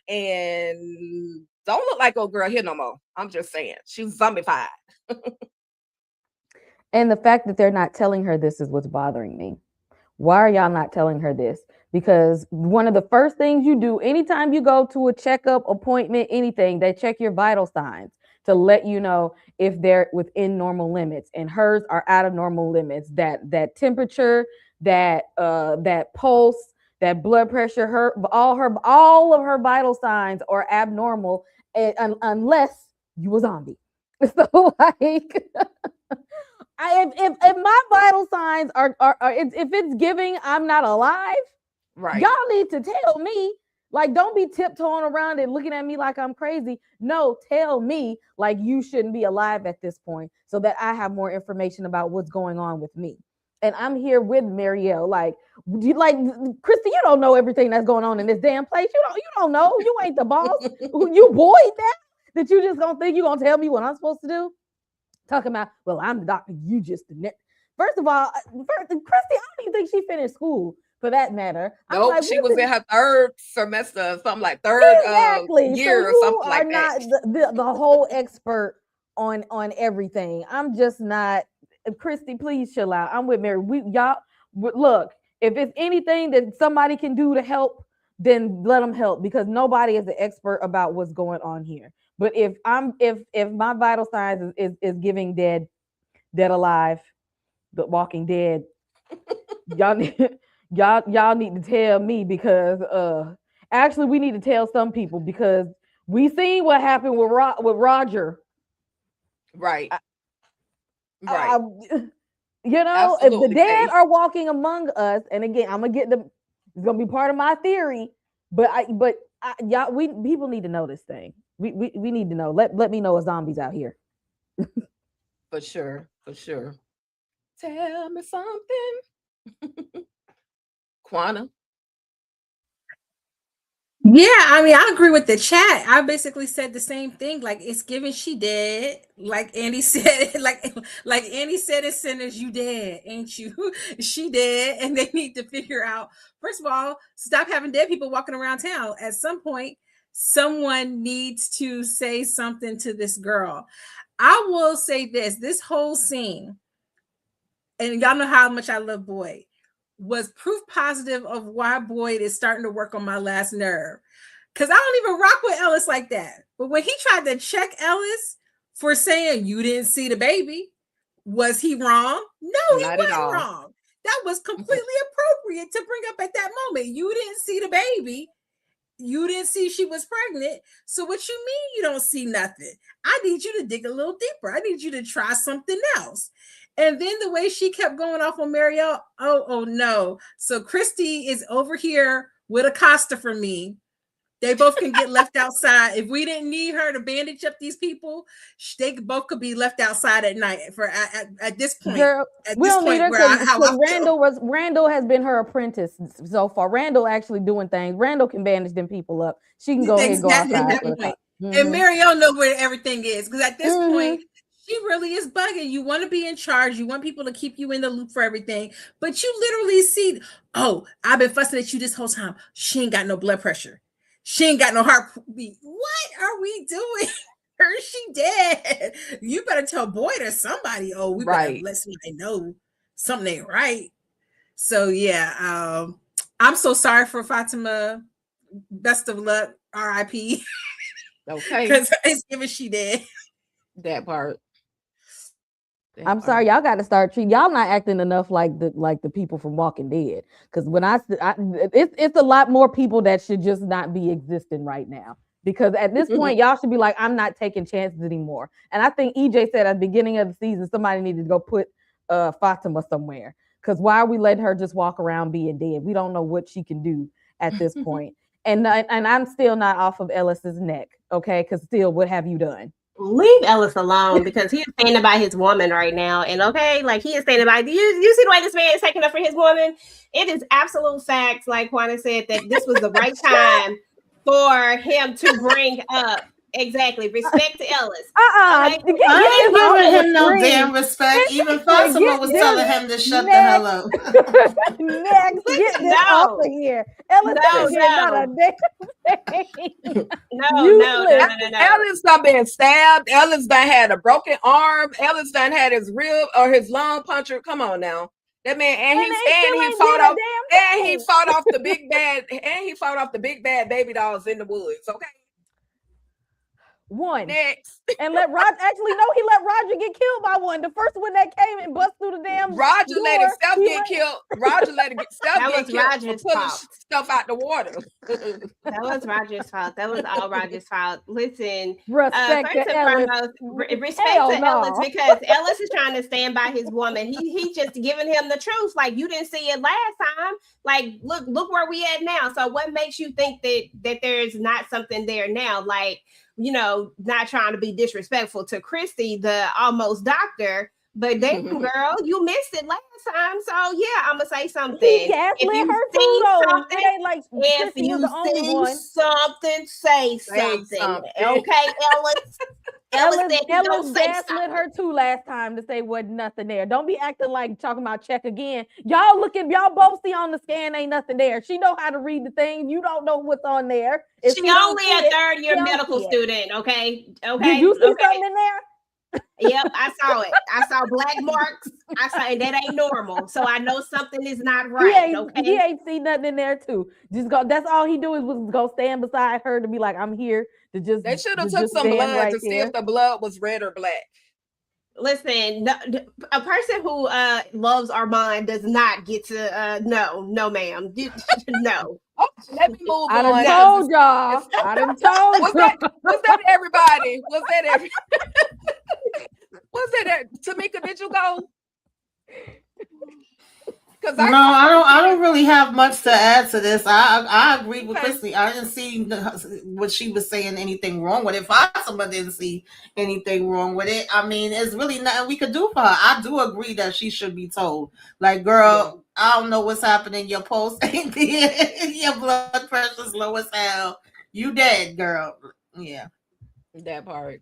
don't look like old girl here no more. I'm just saying, she's zombified. And the fact that they're not telling her this is what's bothering me. Why are y'all not telling her this? Because one of the first things you do anytime you go to a checkup, appointment, anything, they check your vital signs to let you know if they're within normal limits, and hers are out of normal limits. That temperature, that pulse, that blood pressure, all of her vital signs are abnormal, unless you a zombie. So like, if my vital signs are if it's giving I'm not alive, right? Y'all need to tell me. Like, don't be tiptoeing around and looking at me like I'm crazy. No, tell me like you shouldn't be alive at this point, so that I have more information about what's going on with me. And I'm here with Marielle. Like Christy, you don't know everything that's going on in this damn place. You don't know. You ain't the boss. You boy that you just gonna think you gonna tell me what I'm supposed to do. Talking about, well, I'm the doctor. You just the net. First of all, Christy, I don't even think she finished school, for that matter. Nope, like, she was in her third semester, something like third year or something like that. You are not the whole expert on everything. I'm just not. Christy, please chill out. I'm with Mary. Y'all look. If it's anything that somebody can do to help, then let them help, because nobody is an expert about what's going on here. But if my vital signs is giving dead alive, the Walking Dead, y'all need to tell me, because actually we need to tell some people, because we seen what happened with Roger. Right. You know, absolutely. If the dead are walking among us, and again, I'm gonna get them. It's gonna be part of my theory, but people need to know this thing. We need to know. Let me know if zombies out here. For sure. Tell me something. Quana. Yeah, I mean, I agree with the chat. I basically said the same thing. Like, it's given she dead. Like Andy said, like Andy said, as sinners, you dead, ain't you? She dead, and they need to figure out. First of all, stop having dead people walking around town. At some point, someone needs to say something to this girl. I will say this whole scene, and y'all know how much I love Boyd, was proof positive of why Boyd is starting to work on my last nerve. Because I don't even rock with Ellis like that. But when he tried to check Ellis for saying you didn't see the baby, was he wrong? No, he wasn't wrong. That was completely appropriate to bring up at that moment. You didn't see the baby. You didn't see she was pregnant. So what you mean you don't see nothing? I need you to dig a little deeper. I need you to try something else. And then the way she kept going off on Marielle, oh no. So Christy is over here with Acosta for me. They both can get left outside. If we didn't need her to bandage up these people, they both could be left outside at night. For at this point, Girl, we don't need her because Randall has been her apprentice so far. Randall actually doing things. Randall can bandage them people up. She can go ahead and go outside. And Marielle knows where everything is because at this point, she really is bugging. You want to be in charge. You want people to keep you in the loop for everything, but you literally see, oh, I've been fussing at you this whole time. She ain't got no blood pressure. She ain't got no heartbeat. What are we doing? She dead. You better tell Boyd or somebody. Oh, we better let somebody know something ain't right. So yeah, I'm so sorry for Fatima. Best of luck. R.I.P. Okay. Because it's given she dead. That part. I'm sorry, y'all got to start treating y'all not acting enough like the people from Walking Dead. Because when it's a lot more people that should just not be existing right now. Because at this point, y'all should be like, I'm not taking chances anymore. And I think EJ said at the beginning of the season, somebody needed to go put Fatima somewhere. Because why are we letting her just walk around being dead? We don't know what she can do at this point. And I'm still not off of Ellis's neck. Okay, because still, what have you done? Leave Ellis alone because he is standing by his woman right now. And okay, like he is standing by. You see the way this man is taking up for his woman? It is absolute facts, like Juana said, that this was the right time for him to bring up. Exactly. Respect to Ellis. I ain't giving him no damn respect. Even Fatima was telling him to shut the hell up. Next, get this off of here. Ellis not a damn thing. No. Ellis done been stabbed. Ellis done had a broken arm. Ellis done had his rib or his lung punctured. Come on now. That man, he fought off the big bad, and he fought off the big bad baby dolls in the woods. Okay. One. Next. And let Roger he let Roger get killed by one. The first one that came and bust through the damn Roger door, let himself get killed. Roger let himself get killed Roger's for pulling fault. stuff out the water. That was Roger's fault. That was all Roger's fault. Listen, respect first and foremost, respect to Ellis because Ellis is trying to stand by his woman. He just giving him the truth. Like you didn't see it last time. Like look where we at now. So what makes you think that there's not something there now? Like, you know, not trying to be disrespectful to Christy, the almost doctor, but damn girl, you missed it last time. So yeah, I'm gonna say something. If you see something, if you see something, say something. Okay, Ellis. Ellis gaslit her too last time to say wasn't nothing there. Don't be acting like talking about check again. Y'all both see on the scan ain't nothing there. She know how to read the thing. You don't know what's on there. She only a third year medical student. Okay. Did you see something in there? Yep, I saw it. I saw black marks. I saw that ain't normal. So I know something is not right. He ain't seen nothing in there too. Just go. That's all he do is go stand beside her to be like, I'm here to just. They should have took some blood to see if the blood was red or black. Listen, a person who loves Armand does not get to no, ma'am. No. Oh, let me move on. I done told y'all. Was that everybody? Was that Tamika? Did you go? I don't really have much to add to this. I agree with Christy. I didn't see what she was saying anything wrong with it. Fatima didn't see anything wrong with it. I mean, it's really nothing we could do for her. I do agree that she should be told, like, girl, I don't know what's happening. Your pulse ain't there. Your blood pressure's low as hell. You dead, girl. Yeah. That part.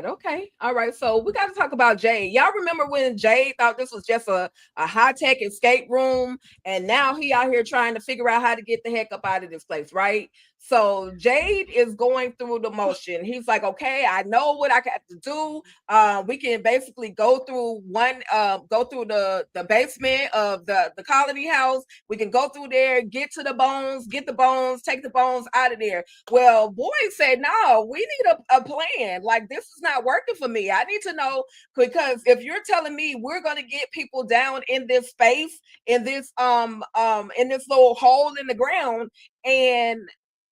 Okay. All right. So we got to talk about Jade. Y'all remember when Jade thought this was just a high-tech escape room, and now he out here trying to figure out how to get the heck up out of this place, right? So Jade is going through the motion. He's like, okay, I know what I got to do. We can basically go through the basement of the colony house. We can go through there, get the bones, take the bones out of there. Well, Boyd said, no, we need a plan. Like, this is not working for me. I need to know, because if you're telling me we're gonna get people down in this space, in this little hole in the ground, and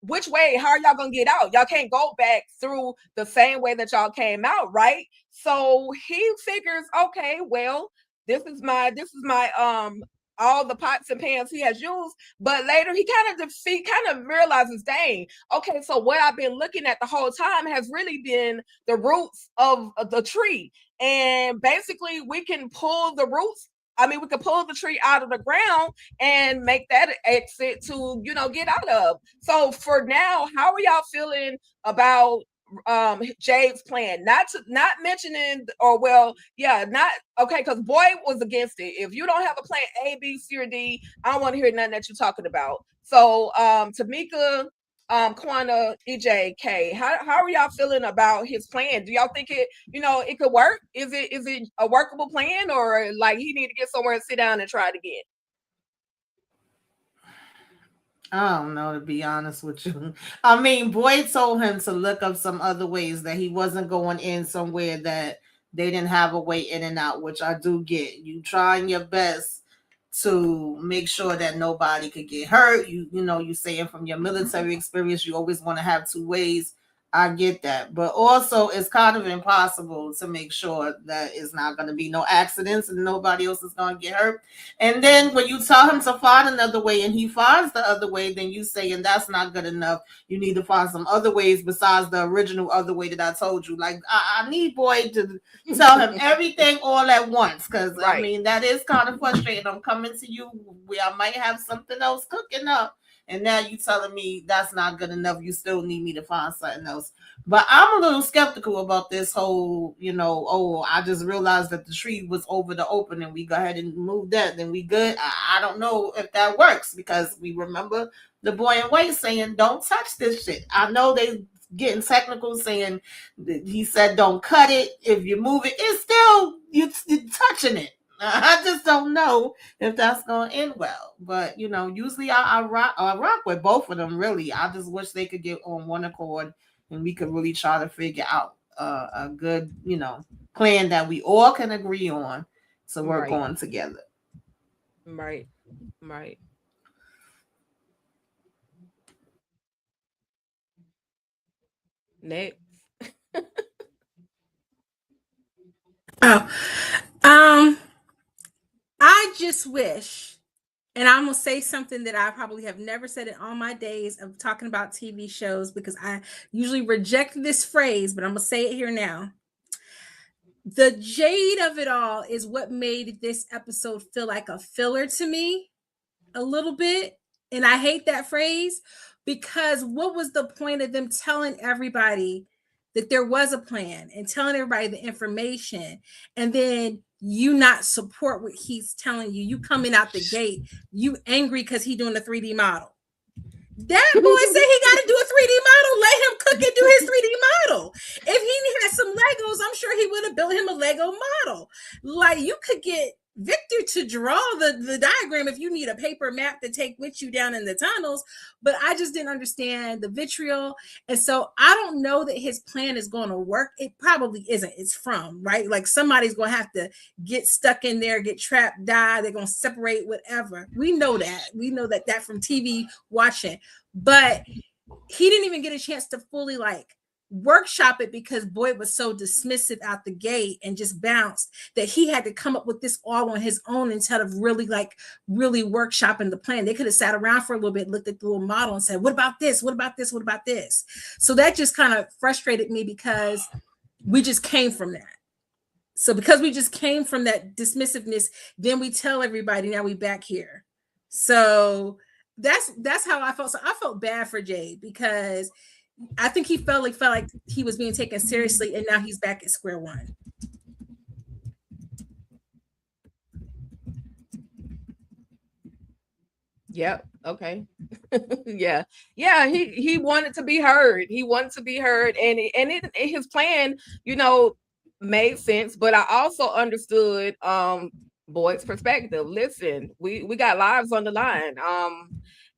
which way, how are y'all gonna get out? Y'all can't go back through the same way that y'all came out, right? So he figures, okay, well, this is my all the pots and pans he has used. But later he kind of realizes, dang, okay, so what I've been looking at the whole time has really been the roots of the tree. And basically we can pull the roots. I mean, we could pull the tree out of the ground and make that exit to, get out of. So for now, how are y'all feeling about Jade's plan? Not mentioning, or not okay, because Boyd was against it. If you don't have a plan A, B, C, or D, I don't want to hear nothing that you're talking about. So Tamika, Quana, EJ, K, how are y'all feeling about his plan? Do y'all think it could work? Is it a workable plan, or like he need to get somewhere and sit down and try it again? I don't know, to be honest with you. I mean, Boyd told him to look up some other ways, that he wasn't going in somewhere that they didn't have a way in and out, which I do get. You trying your best to make sure that nobody could get hurt. You saying from your military experience, you always want to have two ways. I get that. But also, it's kind of impossible to make sure that it's not going to be no accidents and nobody else is going to get hurt. And then when you tell him to find another way and he finds the other way, then you say, and that's not good enough. You need to find some other ways besides the original other way that I told you. Like, I need Boyd to tell him everything all at once, because, right. I mean, that is kind of frustrating. I'm coming to you. I might have something else cooking up, and now you telling me that's not good enough. You still need me to find something else. But I'm a little skeptical about this whole, I just realized that the tree was over the open and we go ahead and move that, then we good. I don't know if that works, because we remember the boy in white saying, don't touch this shit. I know they getting technical, saying he said don't cut it. If you move it, it's still you're touching it. I just don't know if that's going to end well. But, usually I rock with both of them, really. I just wish they could get on one accord and we could really try to figure out a good, plan that we all can agree on to work on together. Right. Next. I just wish, and I'm gonna say something that I probably have never said in all my days of talking about TV shows, because I usually reject this phrase, but I'm gonna say it here now. The Jade of it all is what made this episode feel like a filler to me a little bit. And I hate that phrase, because what was the point of them telling everybody that there was a plan and telling everybody the information, and then you not support what he's telling you? You coming out the gate, you angry because he doing a 3D model. That boy said he got to do a 3D model. Let him cook and do his 3D model. If he had some Legos, I'm sure he would have built him a Lego model. Like, you could get Victor to draw the diagram if you need a paper map to take with you down in the tunnels. But I just didn't understand the vitriol. And so I don't know that his plan is going to work. It probably isn't. It's from, right? Like, somebody's going to have to get stuck in there, get trapped, die. They're going to separate, whatever. We know that. We know that from TV watching. But he didn't even get a chance to fully workshop it, because Boyd was so dismissive out the gate and just bounced, that he had to come up with this all on his own instead of really workshopping the plan. They could have sat around for a little bit, looked at the little model and said, what about this? What about this? What about this? So that just kind of frustrated me, because we just came from that. So because we just came from that dismissiveness, then we tell everybody now we back here. So that's how I felt. So I felt bad for Jade, because I think he felt like he was being taken seriously, and now he's back at square one. Yep. Okay. Yeah. Yeah. He wanted to be heard. He wanted to be heard, and his plan, you know, made sense. But I also understood Boyd's perspective. Listen, we got lives on the line.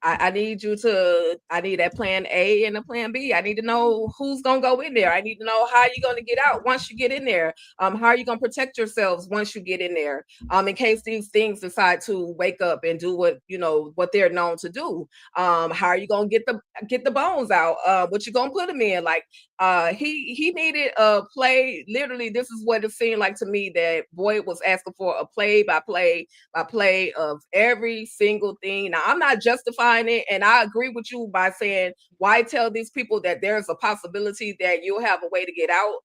I need you to. I need that plan A and a plan B. I need to know who's gonna go in there. I need to know how you're gonna get out once you get in there. How are you gonna protect yourselves once you get in there? In case these things decide to wake up and do what what they're known to do. How are you gonna get the bones out? What you gonna put them in? Like he needed a play. Literally, this is what it seemed like to me that Boyd was asking for a play by play of every single thing. Now I'm not justifying it, and I agree with you by saying why tell these people that there's a possibility that you'll have a way to get out.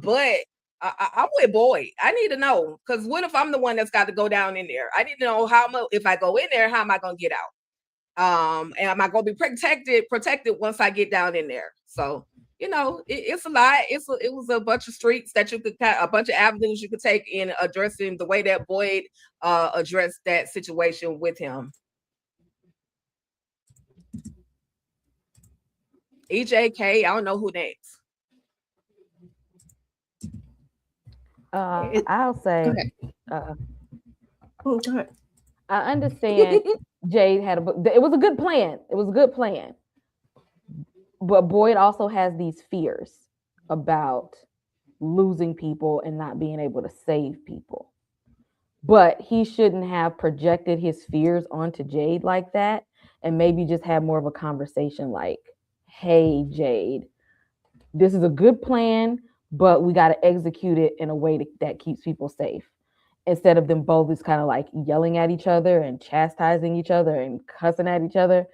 But I'm with Boyd. I need to know, because what if I'm the one that's got to go down in there? I need to know how much. If I go in there, how am I gonna get out? And am I gonna be protected once I get down in there? So it's a lot. It was a bunch of streets that you could a bunch of avenues you could take in addressing the way that Boyd addressed that situation with him. EJK, I don't know who next. I'll say, Go ahead. I understand Jade had it was a good plan. It was a good plan. But Boyd also has these fears about losing people and not being able to save people. But he shouldn't have projected his fears onto Jade like that, and maybe just have more of a conversation like, hey, Jade, this is a good plan, but we got to execute it in a way that keeps people safe. Instead of them both just kind of like yelling at each other and chastising each other and cussing at each other.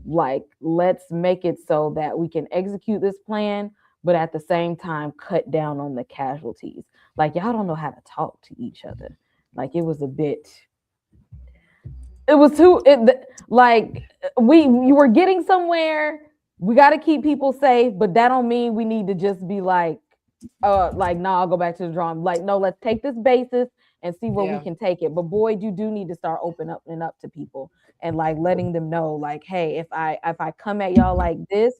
Like, let's make it so that we can execute this plan, but at the same time cut down on the casualties. Like, y'all don't know how to talk to each other. Like, it was a bit. It was too. Like, you were getting somewhere. We got to keep people safe, but that don't mean we need to just be like, nah, I'll go back to the drawing. Like, no, let's take this basis and see where we can take it. But Boyd, you do need to start opening up to people and like letting them know, like, hey, if I come at y'all like this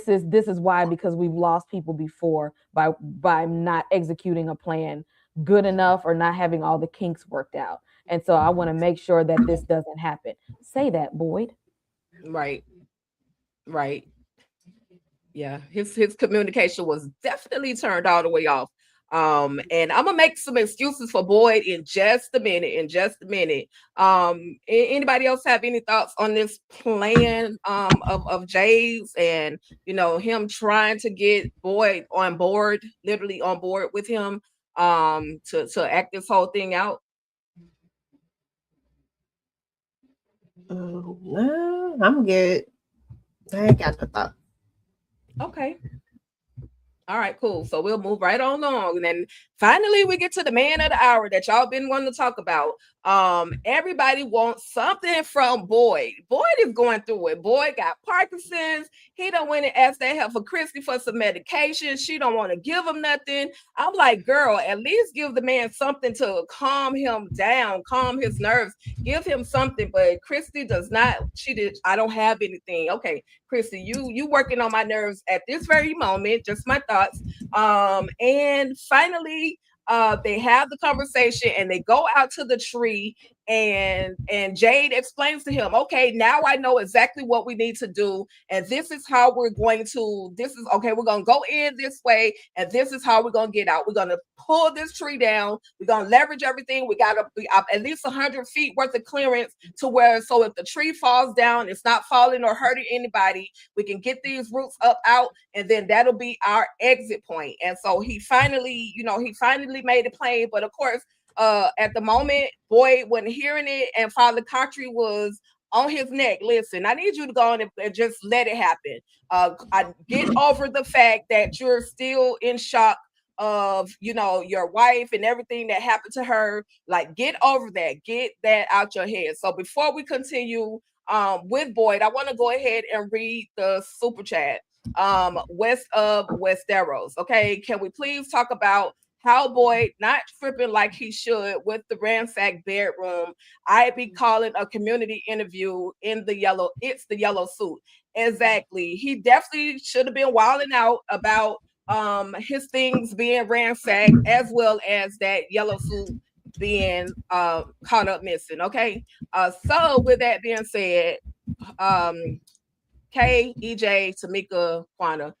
is why, because we've lost people before by not executing a plan good enough or not having all the kinks worked out. And so I want to make sure that this doesn't happen. Say that, Boyd. Right. Yeah, his communication was definitely turned all the way off. And I'm gonna make some excuses for Boyd in just a minute. Anybody else have any thoughts on this plan of Jay's, and him trying to get Boyd on board, literally on board with him, to act this whole thing out? No, I'm good. I ain't got no thought. Okay. All right, cool. So we'll move right on along. And then finally we get to the man of the hour that y'all been wanting to talk about. Everybody wants something from Boyd. Boyd is going through it. Boyd got Parkinson's. He done went and asked that for Christy for some medication. She don't want to give him nothing. I'm like, girl, at least give the man something to calm him down, calm his nerves, give him something. But Christy does not. I don't have anything. Okay, Christy, you working on my nerves at this very moment. Just my thoughts. And finally, they have the conversation and they go out to the tree, and Jade explains to him, okay, now I know exactly what we need to do, and this is how we're going to, we're going to go in this way, and this is how we're going to get out. We're going to pull this tree down. We're going to leverage everything. We got to be up at least 100 feet worth of clearance to where, so if the tree falls down, it's not falling or hurting anybody. We can get these roots up out, and then that'll be our exit point. And so he finally made a play, but of course, at the moment, Boyd wasn't hearing it, and Father Cartry was on his neck. Listen, I need you to go on and just let it happen. I get over the fact that you're still in shock of your wife and everything that happened to her. Like, get over that, get that out your head. So before we continue with Boyd, I want to go ahead and read the super chat. West of Westeros. Okay, can we please talk about how Boyd not tripping like he should with the ransacked bedroom. I'd be calling a community interview in the yellow. It's the yellow suit. Exactly. He definitely should have been wilding out about his things being ransacked, as well as that yellow suit being caught up missing. Okay. So with that being said, Kay, EJ, Tamika, Quana,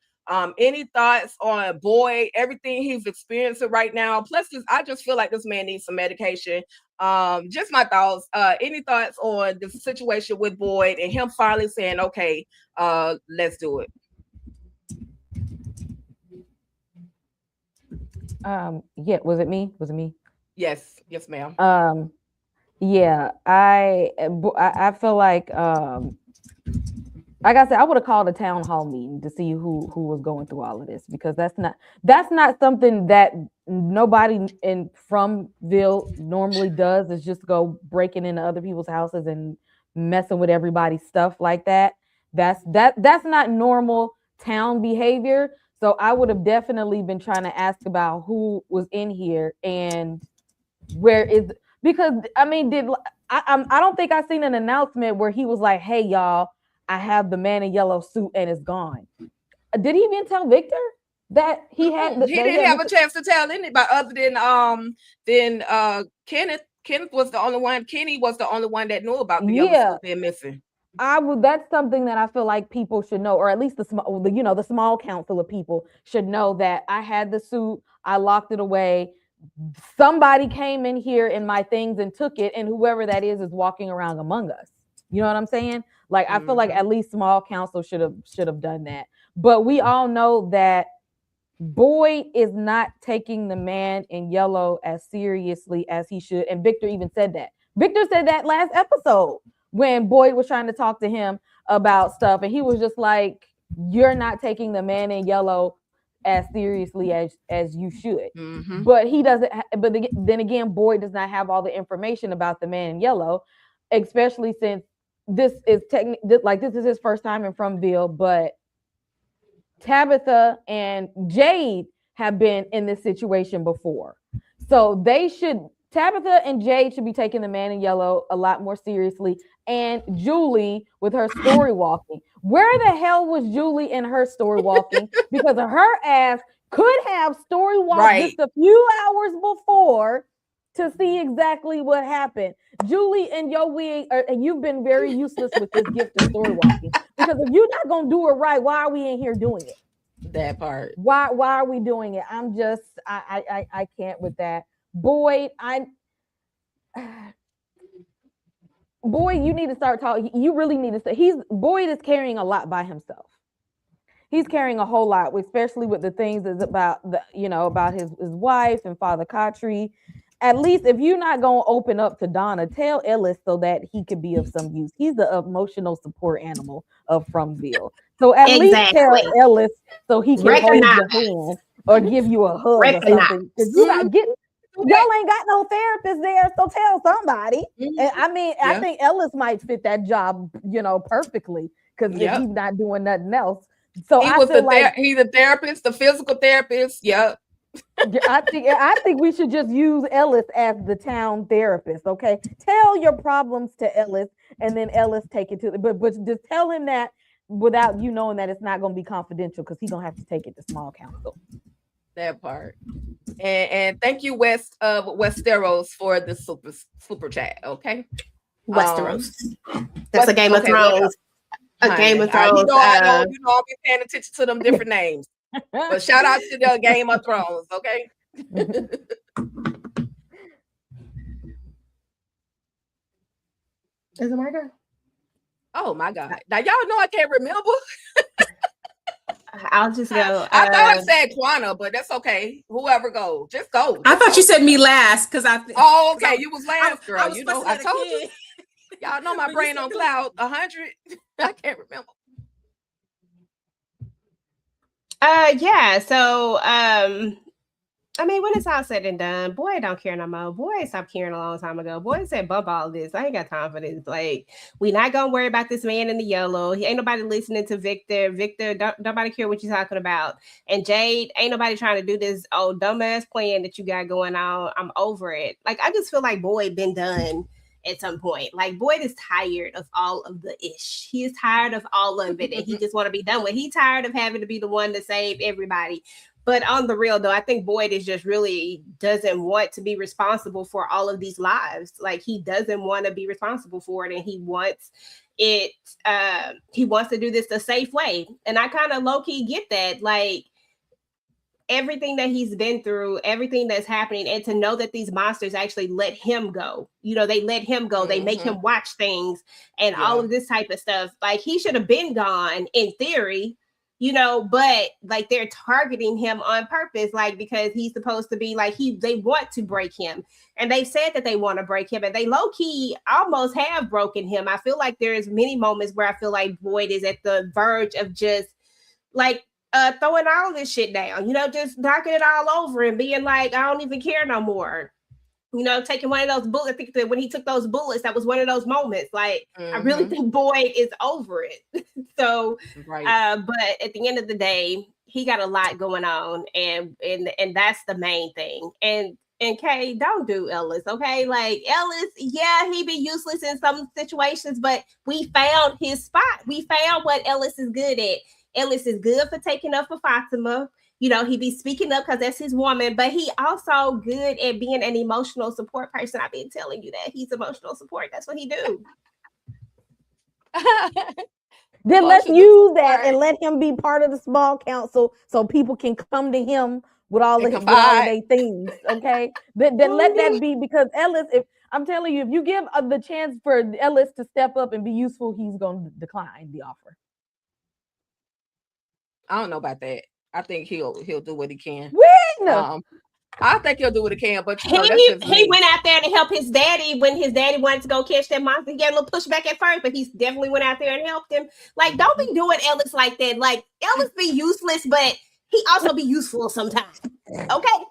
any thoughts on Boyd, everything he's experiencing right now? Plus, I just feel like this man needs some medication. Just my thoughts. Any thoughts on the situation with Boyd and him finally saying, okay, let's do it? Yeah, was it me? Yes, ma'am. Yeah, I feel like I said, I would have called a town hall meeting to see who was going through all of this, because that's not something that nobody in Frommgm normally does, is just go breaking into other people's houses and messing with everybody's stuff like that. That's not normal town behavior. So I would have definitely been trying to ask about who was in here and where is, because I mean, I don't think I seen an announcement where he was like, "Hey y'all, I have the man in yellow suit and it's gone." Did he even tell Victor that he had? He didn't have a chance to tell anybody other than Kenneth. Kenneth was the only one. Kenny was the only one that knew about the yellow suit being missing. That's something that I feel like people should know, or at least the small council of people should know, that I had the suit, I locked it away. Somebody came in here in my things and took it, and whoever that is walking around among us. You know what I'm saying? Like, I feel like at least small council should have done that. But we all know that Boyd is not taking the man in yellow as seriously as he should. And Victor even said that. Victor said that last episode when Boyd was trying to talk to him about stuff. And he was just like, you're not taking the man in yellow as seriously as you should. Mm-hmm. But he doesn't. But then again, Boyd does not have all the information about the man in yellow, especially since this is this is his first time in Frommgm, but Tabitha and Jade have been in this situation before. So Tabitha and Jade should be taking the man in yellow a lot more seriously. And Julie with her story walking. Where the hell was Julie in her story walking? Because her ass could have story walked just a few hours before to see exactly what happened. Julie and your wig, and you've been very useless with this gift of story walking. Because if you're not gonna do it right, why are we in here doing it? That part. Why are we doing it? I can't with that. Boyd, Boyd, you need to start talking. You really need to say Boyd is carrying a lot by himself. He's carrying a whole lot, especially with the things that's about about his wife and Father Khatri. At least if you're not going to open up to Donna, tell Ellis so that he could be of some use. He's the emotional support animal of Frommgm. So at least tell Ellis so he can hold your hand or give you a hug or something. Y'all ain't got no therapist there, so tell somebody. And I mean, I think Ellis might fit that job, perfectly, because if he's not doing nothing else. So he's a therapist, the physical therapist. Yep. I think we should just use Ellis as the town therapist. Okay, tell your problems to Ellis, and then Ellis take it to but just tell him that without you knowing that it's not going to be confidential, because he's going to have to take it to small council. That part. And thank you, Westeros, for the super chat. Okay, Westeros. That's a Game of Thrones. A Game of Thrones. I know I'll be paying attention to them different names. But shout out to the Game of Thrones, okay? Is it my girl? Oh my God. Now y'all know I can't remember. I'll just go. I thought I said Quana, but that's okay. Whoever goes, just go. I thought you said me last because I. Oh, okay. You was last, girl. I told you. Y'all know my brain on cloud 100. I can't remember. Yeah. So I mean, when it's all said and done, boy don't care no more. Boy stopped caring a long time ago. Boy said, bump all this. I ain't got time for this. Like, we not gonna worry about this man in the yellow. He ain't nobody listening to Victor. Victor, don't nobody care what you're talking about. And Jade, ain't nobody trying to do this dumbass plan that you got going on. I'm over it. Like, I just feel like Boyd been done at some point. Like, Boyd is tired of all of the ish. He is tired of all of it, and he just want to be done with. He tired of having to be the one to save everybody. But on the real, though, I think Boyd is just really doesn't want to be responsible for all of these lives. Like, he doesn't want to be responsible for it, and he wants it. He wants to do this a safe way, and I kind of low key get that. Like, everything that he's been through, everything that's happening, and to know that these monsters actually let him go. You know, they let him go. They make him watch things and all of this type of stuff. Like, he should have been gone in theory. You know, but like they're targeting him on purpose, like because he's supposed to be like they want to break him, and they've said that they want to break him, and they low key almost have broken him. I feel like there's many moments where I feel like Boyd is at the verge of just like throwing all of this shit down, you know, just knocking it all over and being like, I don't even care no more. You know, taking one of those bullets. I think that when he took those bullets, that was one of those moments. Like, I really think Boyd is over it. So, but at the end of the day, he got a lot going on, and that's the main thing. And Kay, don't do Ellis, okay? Like, Ellis, yeah, he be useless in some situations, but we found his spot. We found what Ellis is good at. Ellis is good for taking up for Fatima. You know, he be speaking up because that's his woman, but he also good at being an emotional support person. I've been telling you that he's emotional support. That's what he do. Then let's use that and let him be part of the small council so people can come to him with all of their things. Okay. Then let that be, because Ellis, if I'm telling you, if you give the chance for Ellis to step up and be useful, he's going to decline the offer. I don't know about that. I think he'll do what he can. When? I think he'll do what he can, but he went out there to help his daddy when his daddy wanted to go catch that monster. He got a little pushback at first, but he definitely went out there and helped him. Like, don't be doing Ellis like that. Like, Ellis be useless, but he also be useful sometimes. Okay,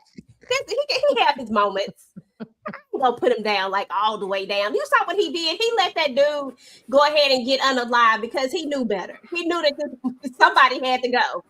he have his moments. I'm gonna put him down like all the way down. You saw what he did. He let that dude go ahead and get unalive because he knew better. He knew that somebody had to go.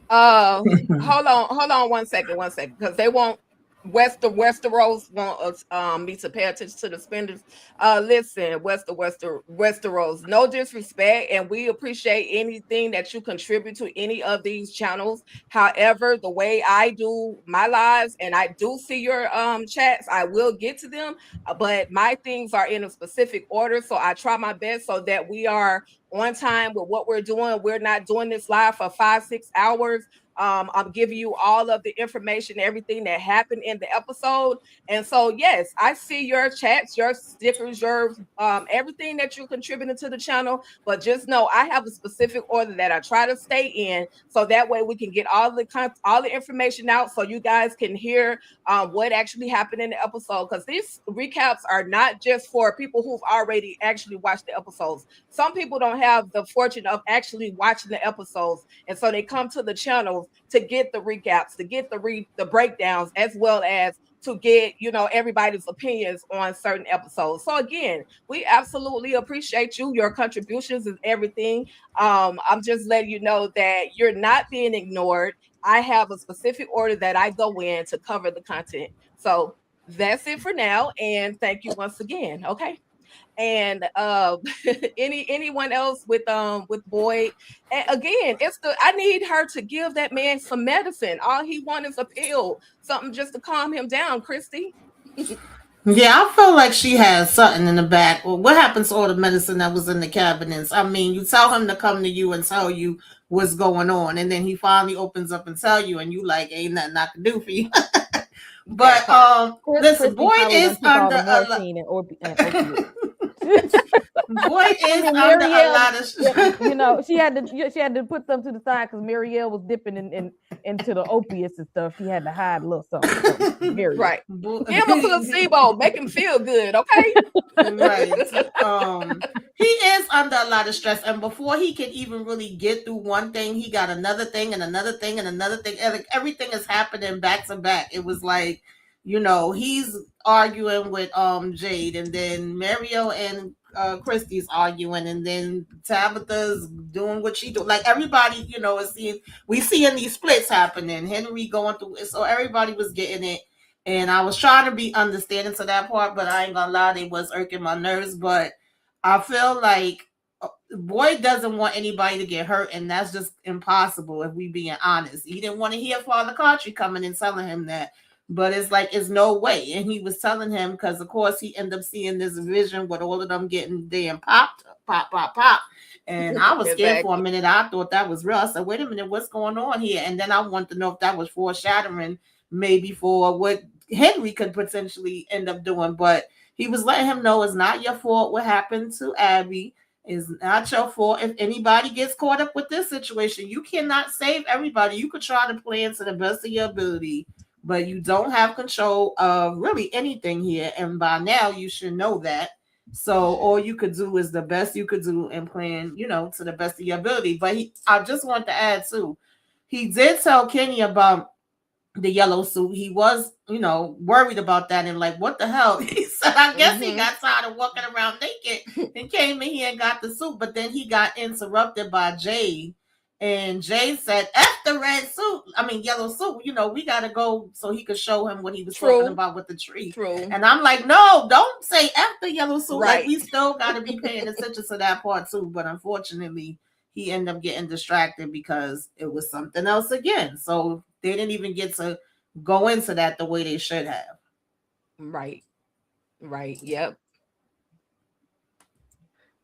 Hold on one second, because they won't Westeros want me to pay attention to the spenders. Listen, Westeros, no disrespect, and we appreciate anything that you contribute to any of these channels. However, the way I do my lives, and I do see your chats, I will get to them, but my things are in a specific order, so I try my best so that we are on time with what we're doing. We're not doing this live for 5-6 hours. I'm giving you all of the information, everything that happened in the episode. And so, yes, I see your chats, your stickers, your everything that you're contributing to the channel. But just know I have a specific order that I try to stay in, so that way we can get all the information out, so you guys can hear what actually happened in the episode. Because these recaps are not just for people who've already actually watched the episodes. Some people don't have the fortune of actually watching the episodes, and so they come to the channel to get the recaps, to get the breakdowns, as well as to get, you know, everybody's opinions on certain episodes. So again, we absolutely appreciate you. Your contributions is everything. I'm just letting you know that you're not being ignored. I have a specific order that I go in to cover the content. So that's it for now, and thank you once again. Okay. And anyone else with Boyd? And again, I need her to give that man some medicine. All he wants is a pill, something just to calm him down. Christy. Yeah, I feel like she has something in the back. Well, what happens to all the medicine that was in the cabinets? I mean, you tell him to come to you and tell you what's going on, and then he finally opens up and tell you, and you like, ain't nothing I can do for you. But listen, Boyd is under a lot. Boyd is under a lot of. You know, she had to put something to the side because Marielle was dipping into the opiates and stuff. She had to hide a little something. Right. Give him a placebo, make him feel good, okay? Right. He is under a lot of stress, and before he can even really get through one thing, he got another thing and another thing and another thing, and like everything is happening back to back. It was like, he's arguing with Jade, and then Mario and Christy's arguing, and then Tabitha's doing what she do. Like everybody, is seeing these splits happening. Henry going through it, so everybody was getting it. And I was trying to be understanding to that part, but I ain't gonna lie, they was irking my nerves. But I feel like Boyd doesn't want anybody to get hurt, and that's just impossible if we being honest. He didn't want to hear Father Cartry coming and telling him that. But it's like, it's no way. And he was telling him, because of course he ended up seeing this vision with all of them getting damn popped, pop. And I was scared for a minute. I thought that was real. I said, wait a minute, what's going on here? And then I wanted to know if that was foreshadowing maybe for what Henry could potentially end up doing. But he was letting him know it's not your fault what happened to Abby. It's not your fault if anybody gets caught up with this situation. You cannot save everybody. You could try to plan to the best of your ability, but you don't have control of really anything here. And by now you should know that. So all you could do is the best you could do and plan, to the best of your ability. But I just want to add too, he did tell Kenny about the yellow suit. He was, worried about that and like, what the hell? He said, I guess he got tired of walking around naked and came in here and got the suit. But then he got interrupted by Jade. And Jade said, F the yellow suit, we got to go so he could show him what he was talking about with the tree. True. And I'm like, no, don't say F the yellow suit. Right. Like, we still got to be paying attention to that part too. But unfortunately, he ended up getting distracted because it was something else again. So they didn't even get to go into that the way they should have. Right. Yep.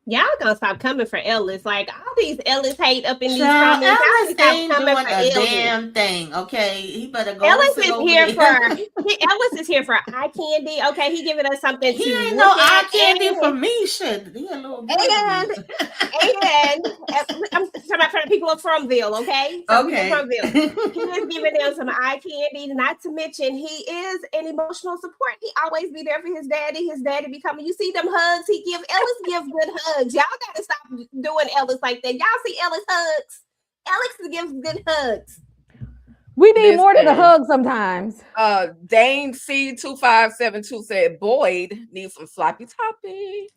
Y'all gonna stop coming for Ellis. Like, all these Ellis hate up in these Child, comments. Ellis Y'all ain't stop coming doing for a Ellis. damn thing, okay? He better go. Ellis is here Ellis is here for eye candy. Okay, he giving us something He to ain't look no at, eye candy for me. Shit, he a little and I'm talking about for the people of Frommgm, okay? So okay. Frommgm. He is giving them some eye candy. Not to mention, he is an emotional support. He always be there for his daddy. His daddy be coming. You see them hugs he give. Ellis gives good hugs. Y'all gotta stop doing Ellis like that. Y'all see Ellis hugs. Ellis gives good hugs. We need more than a hug sometimes. Dane C2572 said Boyd needs some sloppy toppy.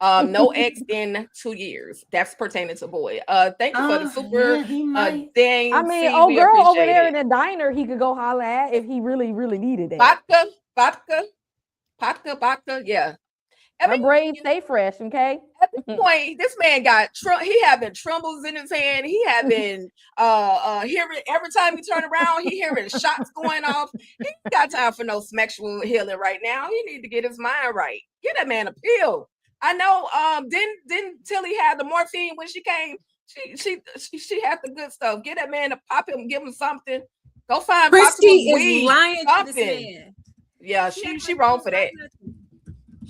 No ex in 2 years. That's pertaining to Boyd. Thank you for the super Dane. I mean, old girl over there in the diner, he could go holler at if he really, really needed it. Vodka, yeah. Her braids stay fresh, okay? At this point, this man got he having trembles in his hand. He having hearing every time he turn around, he hearing shots going off. He ain't got time for no sexual healing right now. He need to get his mind right. Get that man a pill. I know. Didn't Tilly have the morphine when she came? She had the good stuff. Get that man to pop him, give him something. Go find Christy is weed, lying something. to this man. Yeah, she wrong for that.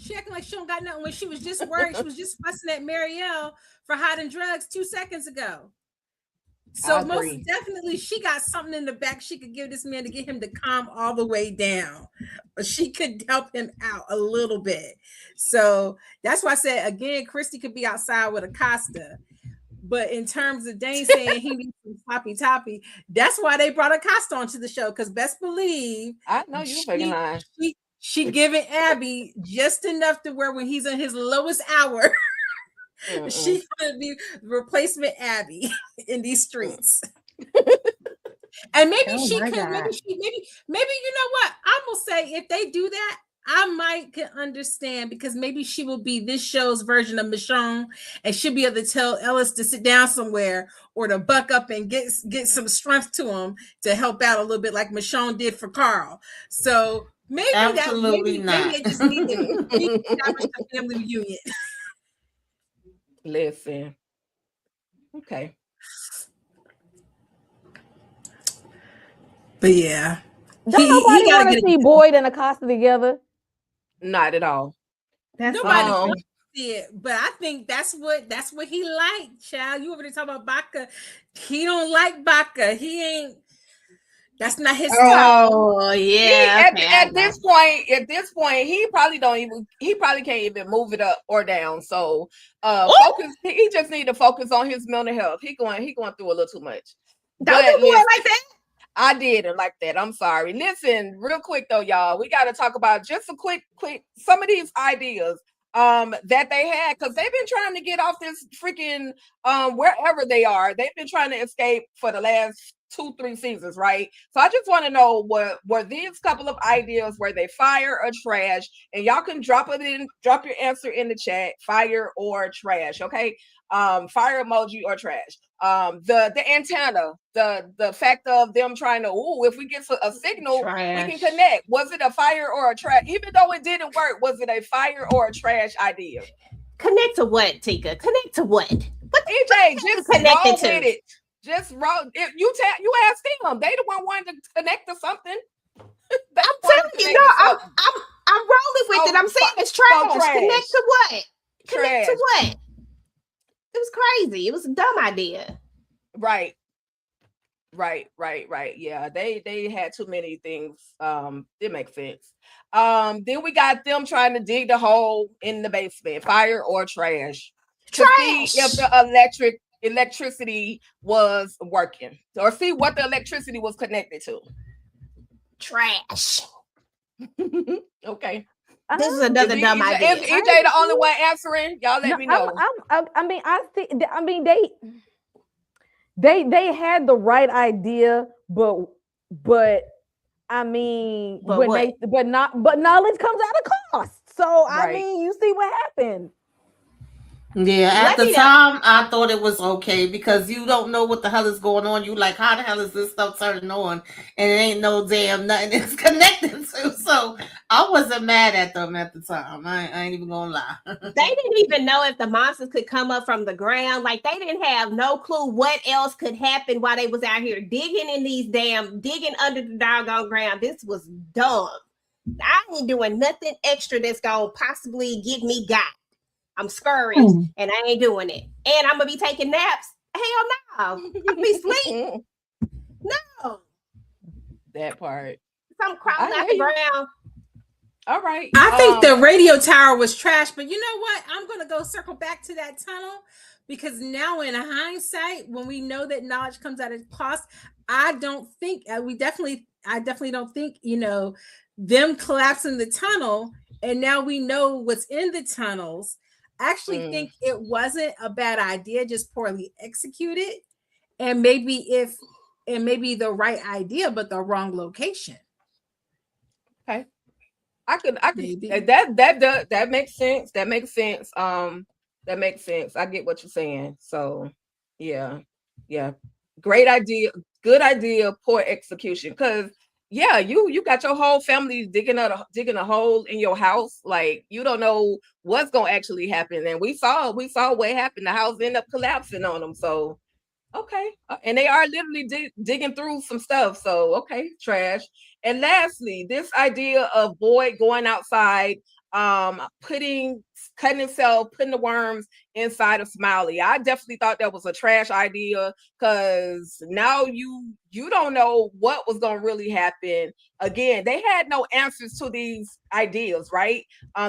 She acting like she don't got nothing when she was just worried. She was just fussing at Marielle for hiding drugs 2 seconds ago. So most definitely she got something in the back she could give this man to get him to calm all the way down. But she could help him out a little bit. So that's why I said, again, Christy could be outside with Acosta. But in terms of Dane saying he needs some sloppy toppy, that's why they brought Acosta onto the show. Because best believe I know you fucking lying. She giving Abby just enough to where when he's in his lowest hour, she's gonna be replacement Abby in these streets. And maybe maybe you know what? I'm gonna say if they do that, I might can understand because maybe she will be this show's version of Michonne, and she'll be able to tell Ellis to sit down somewhere or to buck up and get some strength to him to help out a little bit, like Michonne did for Carl. So. Maybe absolutely not. Maybe they just need to establish a family reunion. Listen. Okay. But yeah. Don't nobody want to see Boyd and Acosta together? Not at all. Nobody wants to see it, but I think that's what he liked, child. You over there talking about Baca. He don't like Baca. He ain't. That's not his style. Oh yeah. At this point, he probably can't even move it up or down. So focus. He just need to focus on his mental health. He going through a little too much. Don't do boy like that. I didn't like that. I'm sorry. Listen, real quick though, y'all. We got to talk about just a quick some of these ideas that they had, because they've been trying to get off this freaking wherever they are. They've been trying to escape for the last 2-3 seasons, right? So I just want to know, were these couple of ideas, were they fire or trash? And y'all can drop your answer in the chat, fire or trash, okay? Fire emoji or trash. The antenna, the fact of them trying to, if we get a signal, trash. We can connect. Was it a fire or a trash? Even though it didn't work, was it a fire or a trash idea? Connect to what, Tika? Connect to what? What EJ, just roll with it. Just roll. If you ask them, they the one wanting to connect to something. I'm telling you, no, I'm rolling with it. I'm saying it's trash. Connect to what? Connect to what? It was crazy. It was a dumb idea. Right. Yeah, they had too many things. It makes sense. Then we got them trying to dig the hole in the basement, fire or trash. To see if the electricity was working, or see what the electricity was connected to. Trash. Okay. This is another dumb idea. Is EJ the only one answering? Y'all let me know. They had the right idea, but I mean, but knowledge comes at a cost. So I mean, you see what happened. Yeah, at the time, I thought it was okay because you don't know what the hell is going on. You like, how the hell is this stuff turning on? And it ain't no damn nothing it's connected to. So I wasn't mad at them at the time. I ain't even gonna lie. They didn't even know if the monsters could come up from the ground. Like, they didn't have no clue what else could happen while they was out here digging under the doggone ground. This was dumb. I ain't doing nothing extra that's gonna possibly get me got. I'm scurrying and I ain't doing it. And I'm gonna be taking naps. Hell no. I'll be asleep. No. That part. I'm crawling out the ground. All right. I think the radio tower was trash, but you know what? I'm gonna go circle back to that tunnel, because now in hindsight, when we know that knowledge comes at a cost, I don't think I definitely don't think, them collapsing the tunnel and now we know what's in the tunnels. I actually think it wasn't a bad idea, just poorly executed, and maybe the right idea but the wrong location. Okay, I could that makes sense. That makes sense. That makes sense. I get what you're saying. So yeah, great idea, good idea, poor execution. Because you got your whole family digging a hole in your house. Like, you don't know what's gonna actually happen. And we saw what happened. The house ended up collapsing on them. So okay, and they are literally digging through some stuff. So okay, trash. And lastly, this idea of Boyd going outside, cutting himself, putting the worms inside of Smiley. I definitely thought that was a trash idea, because now you don't know what was going to really happen. Again, they had no answers to these ideas, right?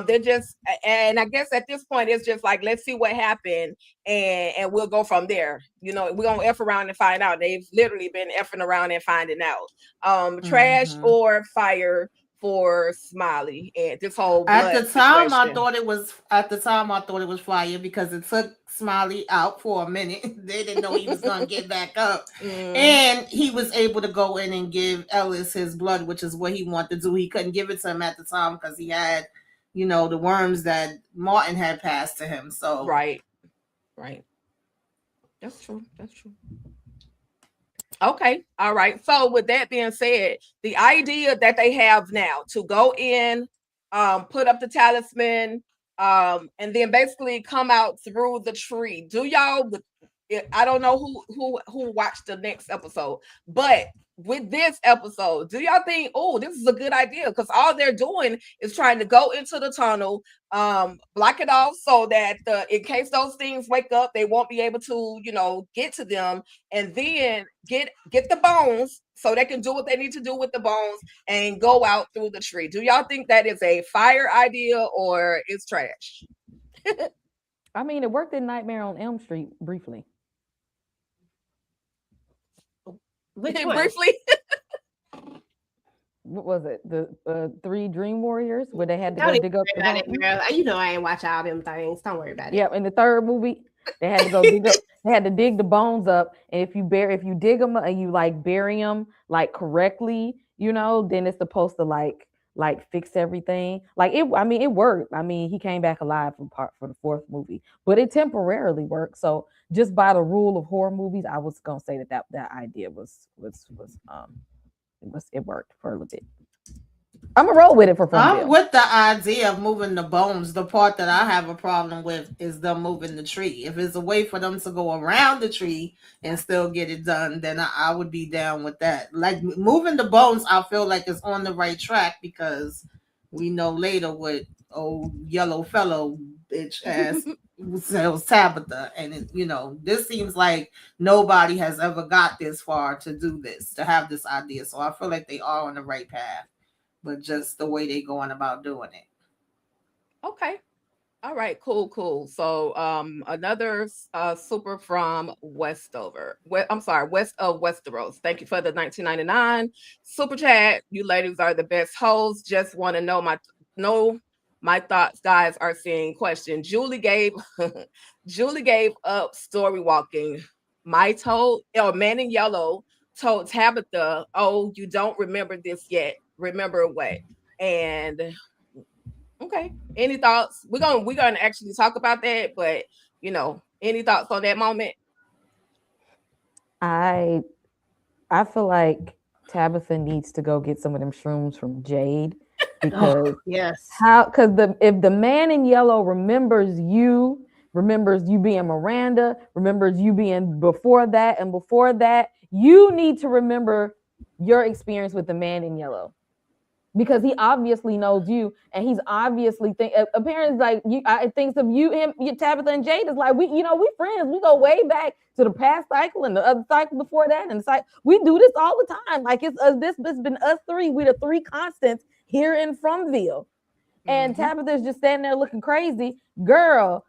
They're just, and I guess at this point it's just like, let's see what happened and we'll go from there. We're gonna F around and find out. They've literally been effing around and finding out. Trash or fire for Smiley and this whole at the time situation. I thought it was fire, because it took Smiley out for a minute. They didn't know he was gonna get back up. And he was able to go in and give Ellis his blood, which is what he wanted to do. He couldn't give it to him at the time because he had the worms that Martin had passed to him. So right, that's true. Okay. All right. So with that being said, the idea that they have now to go in, put up the talisman, and then basically come out through the tree. Do y'all, I don't know who watched the next episode, but with this episode, do y'all think, oh, this is a good idea? Because all they're doing is trying to go into the tunnel, block it off so that in case those things wake up, they won't be able to, get to them, and then get the bones so they can do what they need to do with the bones and go out through the tree. Do y'all think that is a fire idea or it's trash? I mean, it worked in Nightmare on Elm Street briefly. Briefly. What was it? The 3 Dream Warriors where they had to Don't go dig up the about it, bones? girl. You know I ain't watch all them things. Don't worry about it. Yeah, in the third movie, they had to go dig up. They had to dig the bones up, and if you dig them and you like bury them like correctly, then it's supposed to like fix everything. Like it. I mean, it worked. I mean, he came back alive for the 4th movie, but it temporarily worked. So just by the rule of horror movies, I was gonna say that idea it worked for a little bit. I'm gonna roll with it for Frommgm. I'm with the idea of moving the bones. The part that I have a problem with is them moving the tree. If it's a way for them to go around the tree and still get it done, then I would be down with that. Like moving the bones, I feel like it's on the right track because we know later what old yellow fellow bitch ass sells Tabitha, and this seems like nobody has ever got this far to do this, to have this idea. So I feel like they are on the right path. But just the way they going about doing it. Okay. All right. Cool. So another super from Westover. I'm sorry, west of Westeros. Thank you for the 1999 super chat. You ladies are the best hosts. Just want to know my thoughts, guys. Are seeing question. Julie gave up story walking. Man in Yellow told Tabitha, "Oh, you don't remember this yet. Remember what?" And okay, any thoughts? We're gonna actually talk about that, but any thoughts on that moment? I feel like Tabitha needs to go get some of them shrooms from Jade because yes, if the man in yellow remembers you being Miranda, remembers you being before that and before that, you need to remember your experience with the man in yellow. Because he obviously knows you, and he's obviously apparently like you. I thinks of you, him, Tabitha, and Jade is like we friends. We go way back to the past cycle and the other cycle before that, and it's like we do this all the time. Like it's been us 3. We the 3 constants here in Frommgm, and Tabitha's just standing there looking crazy. Girl,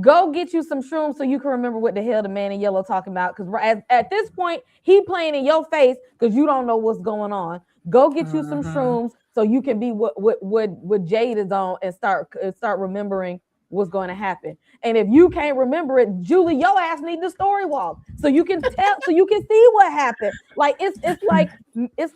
go get you some shrooms so you can remember what the hell the man in yellow talking about. Because at this point, he playing in your face because you don't know what's going on. Go get you some shrooms so you can be what Jade is on and start remembering what's going to happen. And if you can't remember it, Julie, your ass need the story walk so you can tell, so you can see what happened. Like it's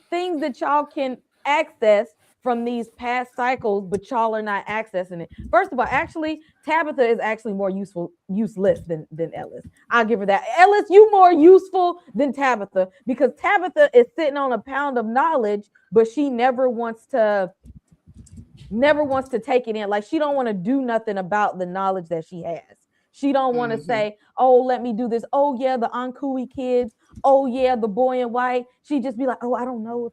things that y'all can access from these past cycles, but y'all are not accessing it. First of all, actually, Tabitha is actually more useless than Ellis. I'll give her that. Ellis, you more useful than Tabitha because Tabitha is sitting on a pound of knowledge, but she never wants to take it in. Like she don't want to do nothing about the knowledge that she has. She don't want to say, "Oh, let me do this." Oh yeah, the Ankui kids. Oh yeah, the boy in white. She just be like, "Oh, I don't know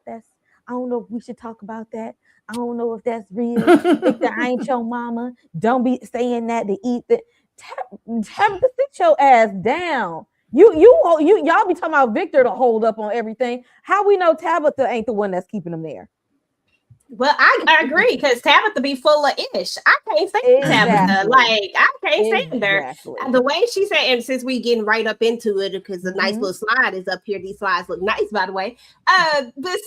if we should talk about that. I don't know if that's real. If that ain't your mama, don't be saying that to eat that." Tabitha, sit your ass down. Y'all be talking about Victor to hold up on everything. How we know Tabitha ain't the one that's keeping them there? Well, I agree because Tabitha be full of ish. I can't stand Tabitha. Like I can't stand her. The way she said, and since we getting right up into it, because the nice little slide is up here. These slides look nice, by the way. But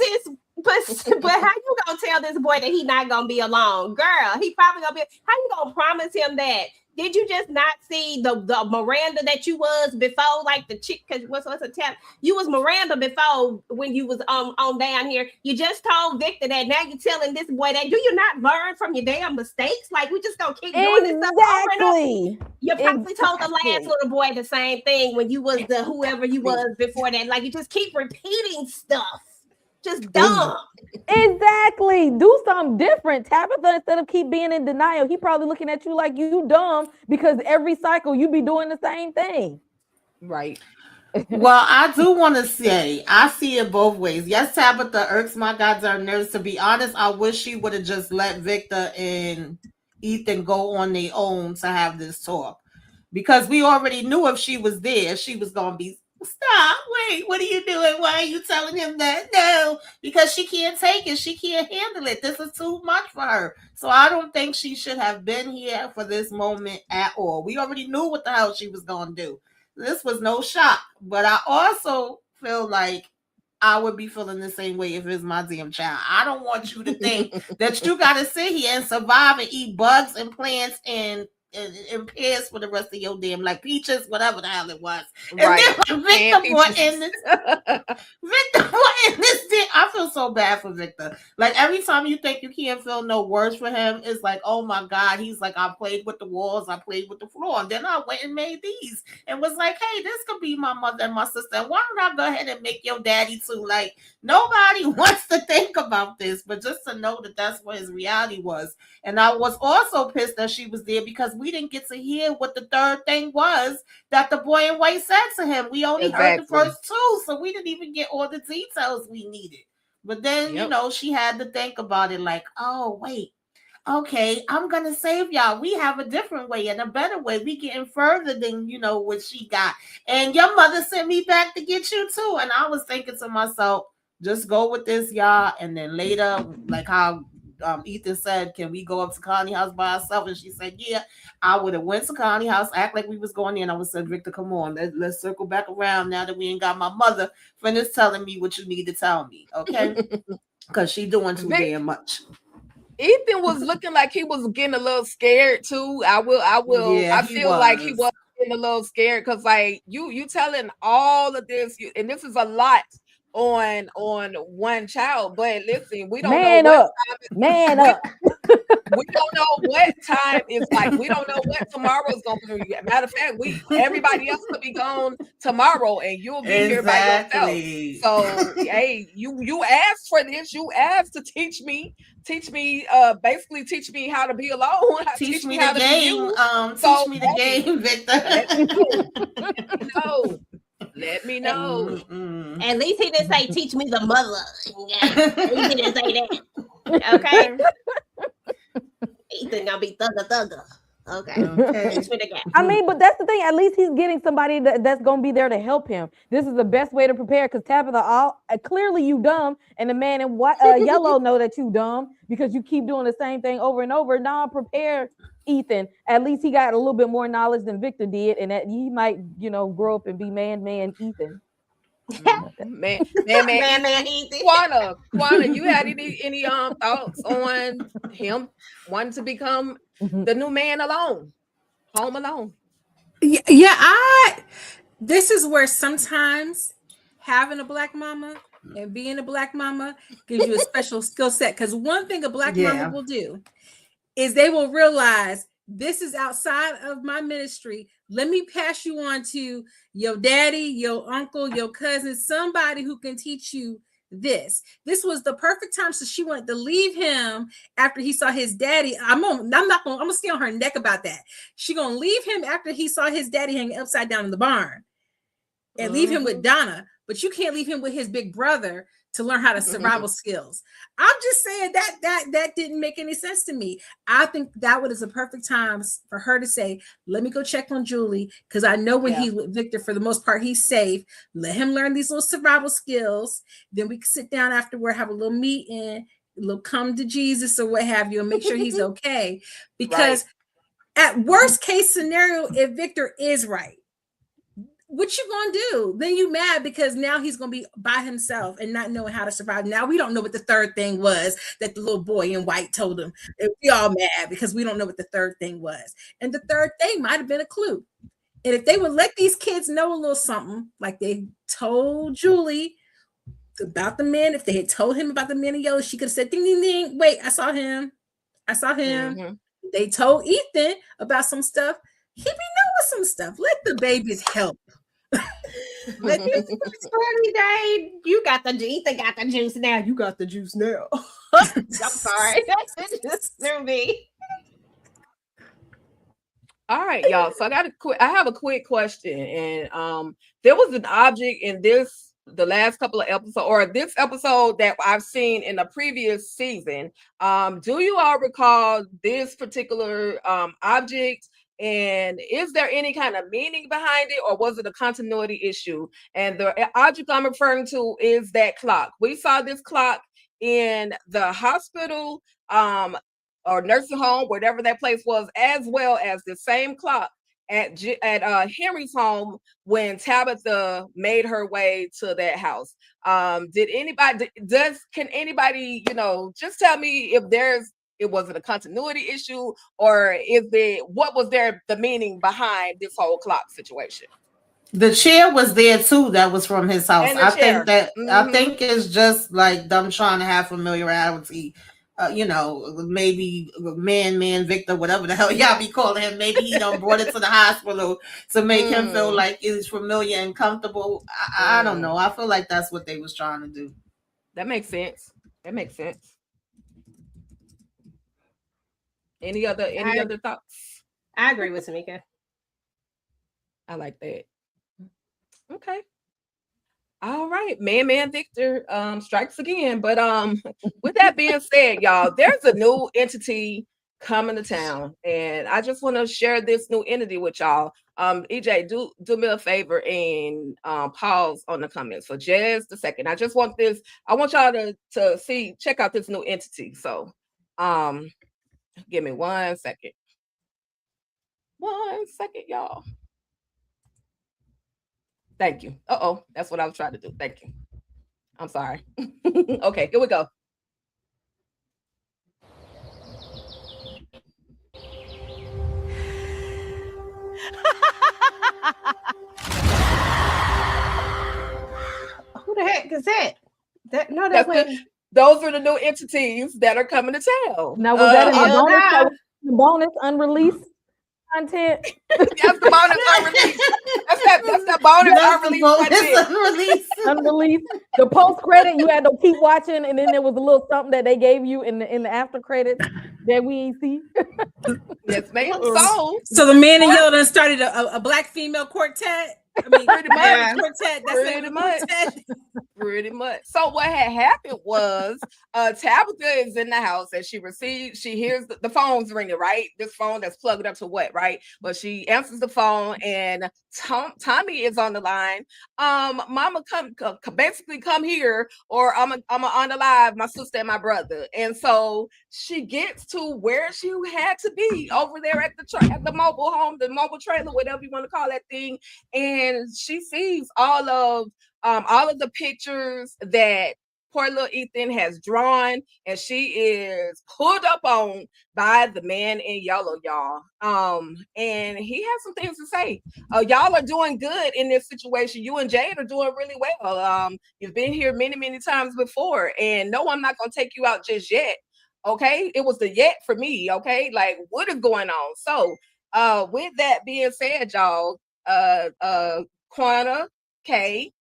how you gonna tell this boy that he not gonna be alone, girl? He probably gonna be. How you gonna promise him that? Did you just not see the Miranda that you was before, like the chick? Because what's a tap? You was Miranda before when you was on down here. You just told Victor that. Now you're telling this boy that. Do you not learn from your damn mistakes? Like we just gonna keep doing this stuff over and over. You probably told the last little boy the same thing when you was the whoever you was before that. Like you just keep repeating stuff. Just dumb. Exactly. Do something different. Tabitha, instead of keep being in denial, he probably looking at you like you dumb because every cycle you be doing the same thing. Right. Well, I do want to say I see it both ways. Yes, Tabitha irks my goddamn nerves. To be honest, I wish she would have just let Victor and Ethan go on their own to have this talk, because we already knew if she was there, she was gonna be stop. Wait, what are you doing? Why are you telling him that? No, because she can't take it. She can't handle it. This is too much for her. So I don't think she should have been here for this moment at all. We already knew what the hell she was gonna do. This was no shock. But I also feel like I would be feeling the same way if it was my damn child. I don't want you to think that you got to sit here and survive and eat bugs and plants and pears for the rest of your damn, like peaches, whatever the hell it was. Right. And then Victor was in this. Victor was in this. I feel so bad for Victor. Like every time you think you can't feel no worse for him, it's like, oh my God. He's like, I played with the walls, I played with the floor, and then I went and made these and was like, hey, this could be my mother and my sister. And why don't I go ahead and make your daddy too? Like nobody wants to think about this, but just to know that that's what his reality was. And I was also pissed that she was there because we didn't get to hear what the third thing was that the boy in white said to him. We only heard the first two, so we didn't even get all the details we needed. But then, you know, she had to think about it like, oh, wait, okay, I'm going to save y'all. We have a different way and a better way. We getting further than, you know, what she got. And your mother sent me back to get you too. And I was thinking to myself, just go with this, y'all. And then later, like how Ethan said, can we go up to Connie house by ourselves? And she said, yeah. I would have went to Connie house, act like we was going in. I would have said, Victor, come on, let's circle back around now that we ain't got my mother finish telling me what you need to tell me, okay? Because she doing too damn much. Ethan was looking like he was getting a little scared too. I feel like he was getting a little scared because like you telling all of this, and this is a lot on one child. But listen, we don't know what man up. We don't know what time is like. We don't know what tomorrow's gonna be. Matter of fact, everybody else could be gone tomorrow, and you'll be here by yourself. So, hey, you asked for this. You asked to teach me, basically teach me how to be alone. Teach me how to be you. Teach me the game, Victor. No. Let me know. At least he didn't say, teach me the mother. He didn't say that. Okay. Ethan gonna be thugger. Okay. Teach me the game. I mean, but that's the thing. At least he's getting somebody that's gonna be there to help him. This is the best way to prepare because Tabitha, clearly you dumb, and the man in yellow know that you dumb because you keep doing the same thing over and over. Now prepare Ethan. At least he got a little bit more knowledge than Victor did, and that he might, grow up and be man Ethan. man Ethan. Quana, you had any thoughts on him wanting to become the new man alone, home alone? This is where sometimes having a black mama and being a black mama gives you a special skill set. Because one thing a black mama will do is they will realize this is outside of my ministry. Let me pass you on to your daddy, your uncle, your cousin, somebody who can teach you this. This was the perfect time. So she wanted to leave him after he saw his daddy. I'm gonna stay on her neck about that. She gonna leave him after he saw his daddy hanging upside down in the barn and leave him with Donna. But you can't leave him with his big brother to learn how to survival skills. I'm just saying that didn't make any sense to me. I think that was a perfect time for her to say, let me go check on Julie, because I know when he's with Victor, for the most part, he's safe. Let him learn these little survival skills. Then we can sit down afterward, have a little meeting, a little come to Jesus or what have you, and make sure he's okay. Because at worst case scenario, if Victor is right, what you gonna do? Then you mad because now he's gonna be by himself and not knowing how to survive. Now we don't know what the third thing was that the little boy in white told him. And we all mad because we don't know what the third thing was. And the third thing might have been a clue. And if they would let these kids know a little something, like they told Julie about the men, if they had told him about the men in yellow, she could have said, ding, ding, ding. Wait, I saw him. They told Ethan about some stuff. He be knowing some stuff. Let the babies help. But this day, you got the Ethan got the juice now. You got the juice now. I'm sorry. That's just through me. All right, y'all. So I have a quick question, and there was an object in the last couple of episodes, or this episode that I've seen in the previous season. Do you all recall this particular object? And is there any kind of meaning behind it, or was it a continuity issue? And the object I'm referring to is that clock. We saw this clock in the hospital. Or nursing home, whatever that place was, as well as the same clock at Henry's home when Tabitha made her way to that house. Can anybody, just tell me if it wasn't a continuity issue, or what was the meaning behind this whole clock situation? The chair was there too. That was from his house. And the chair. I think it's just like them trying to have familiarity. Maybe man, Victor, whatever the hell y'all be calling him. Maybe he done brought it to the hospital to make him feel like it's familiar and comfortable. I don't know. I feel like that's what they was trying to do. That makes sense. Any other thoughts? I agree with Tamika. I like that. Okay. All right, man, Victor strikes again. But with that being said, y'all, there's a new entity coming to town, and I just want to share this new entity with y'all. EJ, do me a favor and pause on the comments for just a second. I want y'all to check out this new entity. So give me 1 second. 1 second, y'all. Thank you. That's what I was trying to do. Thank you. I'm sorry. Okay, here we go. Who the heck is that? Those are the new entities that are coming to town. Now, was that in the bonus unreleased content? That's the bonus unreleased. That's the bonus unreleased. The post credit, you had to keep watching, and then there was a little something that they gave you in the after credits that we ain't see. Yes, ma'am. So the man in yellow done started a black female quartet. I mean, pretty much. Quartet. That's pretty much. So what had happened was Tabitha is in the house and she hears the phone's ringing, right? This phone that's plugged up to what, right? But she answers the phone and Tommy is on the line. Mama, come here, or I'm on the live, my sister and my brother. And so she gets to where she had to be, over there at the mobile home, the mobile trailer, whatever you want to call that thing. And she sees all of the pictures that poor little Ethan has drawn, and she is pulled up on by the man in yellow, y'all. And he has some things to say. Y'all are doing good in this situation. You and Jade are doing really well. You've been here many, many times before, and no, I'm not gonna take you out just yet. Okay, it was the yet for me. Okay, like what is going on? So, with that being said, y'all, Quanah, Kay,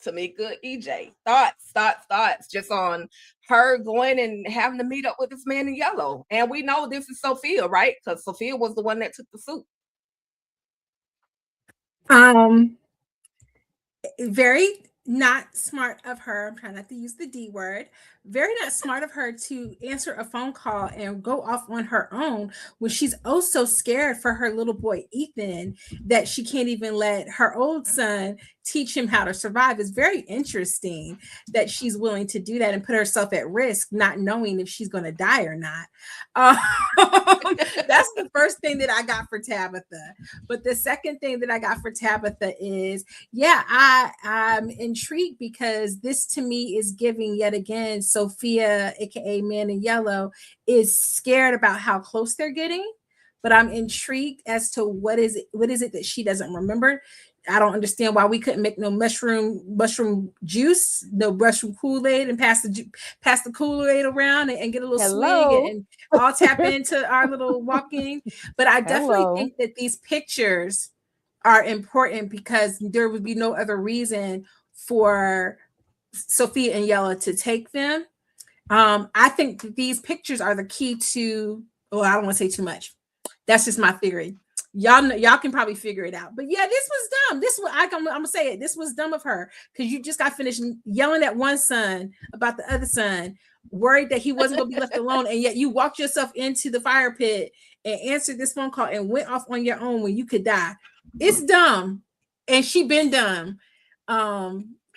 Tamika, EJ, thoughts just on her going and having to meet up with this man in yellow. And we know this is Sophia, right? Because Sophia was the one that took the suit. Very not smart of her. I'm trying not to use the D word. Very not smart of her to answer a phone call and go off on her own when she's oh so scared for her little boy Ethan that she can't even let her old son teach him how to survive. It's very interesting that she's willing to do that and put herself at risk, not knowing if she's going to die or not. That's the first thing that I got for Tabitha. But the second thing that I got for Tabitha is, I'm intrigued because this to me is giving yet again, Sophia, aka Man in Yellow, is scared about how close they're getting, but I'm intrigued as to what is it that she doesn't remember. I don't understand why we couldn't make no mushroom juice, no mushroom Kool-Aid, and pass the Kool-Aid around and get a little swig and all tap into our little walking. But I definitely think that these pictures are important because there would be no other reason for Sophia and Yella to take them. I think these pictures are the key to, I don't want to say too much. That's just my theory. y'all can probably figure it out. But yeah, this was dumb. This was I'm gonna say it. This was dumb of her because you just got finished yelling at one son about the other son, worried that he wasn't gonna be left alone, and yet you walked yourself into the fire pit and answered this phone call and went off on your own when you could die. It's dumb, and she been dumb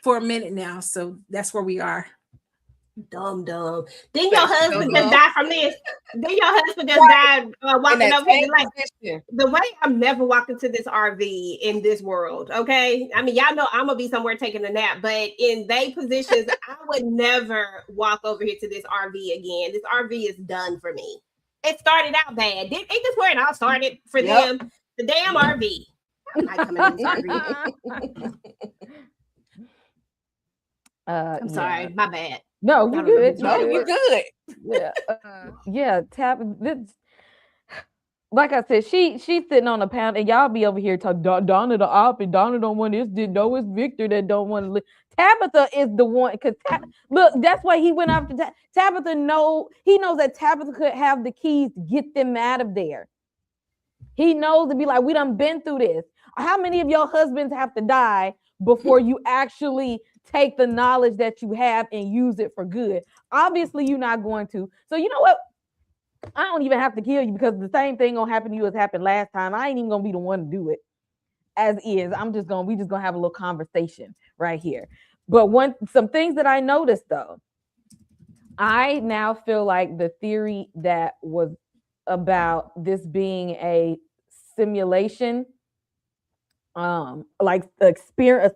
for a minute now. So that's where we are. Dumb. Then your husband just died from this. Then your husband just died walking over here. Like, the way I'm never walking to this RV in this world, okay? I mean, y'all know I'm gonna be somewhere taking a nap, but in they positions, I would never walk over here to this RV again. This RV is done for me. It started out bad. Ain't this where it all started for them? The damn RV. I'm not coming in this RV. I'm sorry, my bad. No, you good. No, you good. Yeah, like I said, she's sitting on a pound, and y'all be over here talking Donna the op, and Donna don't want this. No, it's Victor that don't want to live. Tabitha is the one, because look, that's why he went after Tabitha. He knows that Tabitha could have the keys to get them out of there. He knows to be like, we done been through this. How many of your husbands have to die before you actually take the knowledge that you have and use it for good? Obviously, you're not going to. So you know what? I don't even have to kill you, because the same thing gonna happen to you as happened last time. I ain't even gonna be the one to do it as is. We just gonna have a little conversation right here. But some things that I noticed though, I now feel like the theory that was about this being a simulation, like a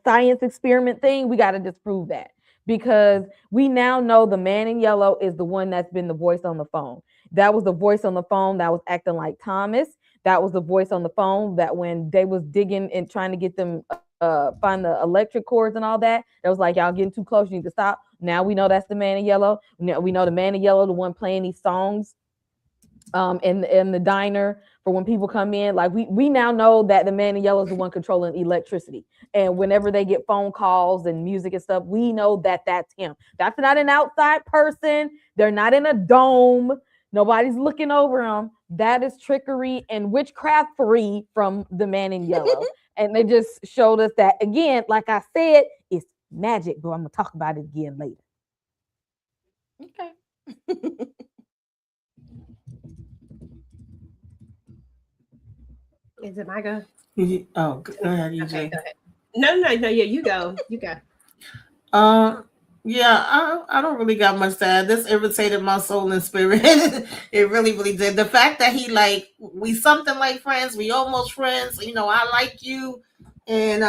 science experiment thing, we got to disprove that, because we now know the man in yellow is the one that's been the voice on the phone. That was the voice on the phone that was acting like Thomas. That was the voice on the phone that when they was digging and trying to get them find the electric cords and all that, that was like, y'all getting too close, you need to stop. Now we know that's the man in yellow. We know the man in yellow, the one playing these songs in the diner for when people come in. Like we now know that the man in yellow is the one controlling electricity, and whenever they get phone calls and music and stuff, we know that that's him. That's not an outside person. They're not in a dome. Nobody's looking over them. That is trickery and witchcraftry from the man in yellow. And they just showed us that again. Like I said, it's magic, but I'm gonna talk about it again later. Okay. Is it my go? Oh, go ahead, EJ. Okay, go ahead. No, yeah, you go. Yeah, I don't really got much to add. This irritated my soul and spirit. It really, really did. The fact that he we something like friends, we almost friends. You know, I like you, and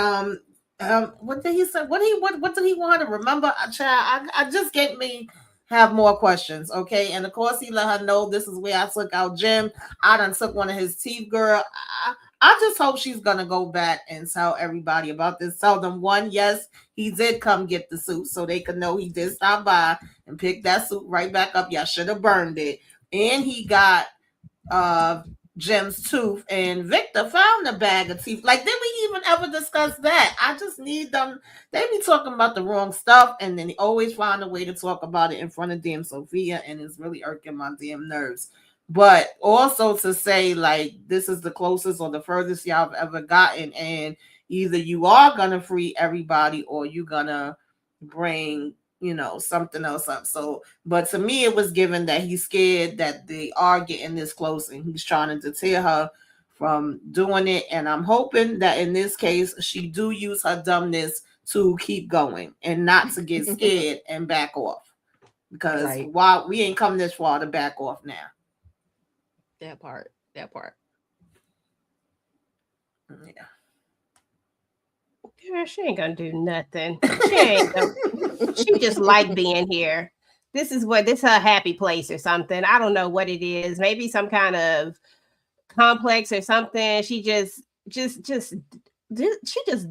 what did he say? What did he want to remember? Child, I just get me have more questions, okay? And of course, he let her know this is where I took out Jim. I done took one of his teeth, girl. I just hope she's gonna go back and tell everybody about this. Tell them, one, yes, he did come get the suit, so they could know he did stop by and pick that suit right back up. Y'all should have burned it. And he got Jim's tooth, and Victor found a bag of teeth. Like, did we even ever discuss that? I just need them. They be talking about the wrong stuff, and then they always find a way to talk about it in front of damn Sophia, and it's really irking my damn nerves. But also to say, like, this is the closest or the furthest y'all have ever gotten, and either you are gonna free everybody or you gonna bring, you know, something else up. So, but to me, it was given that he's scared that they are getting this close, and he's trying to deter her from doing it. And I'm hoping that in this case, she do use her dumbness to keep going and not to get scared and back off. Because while we ain't come this far to back off now. That part. Yeah. Girl, she ain't gonna do nothing. She just like being here. This is her happy place or something. I don't know what it is. Maybe some kind of complex or something. She just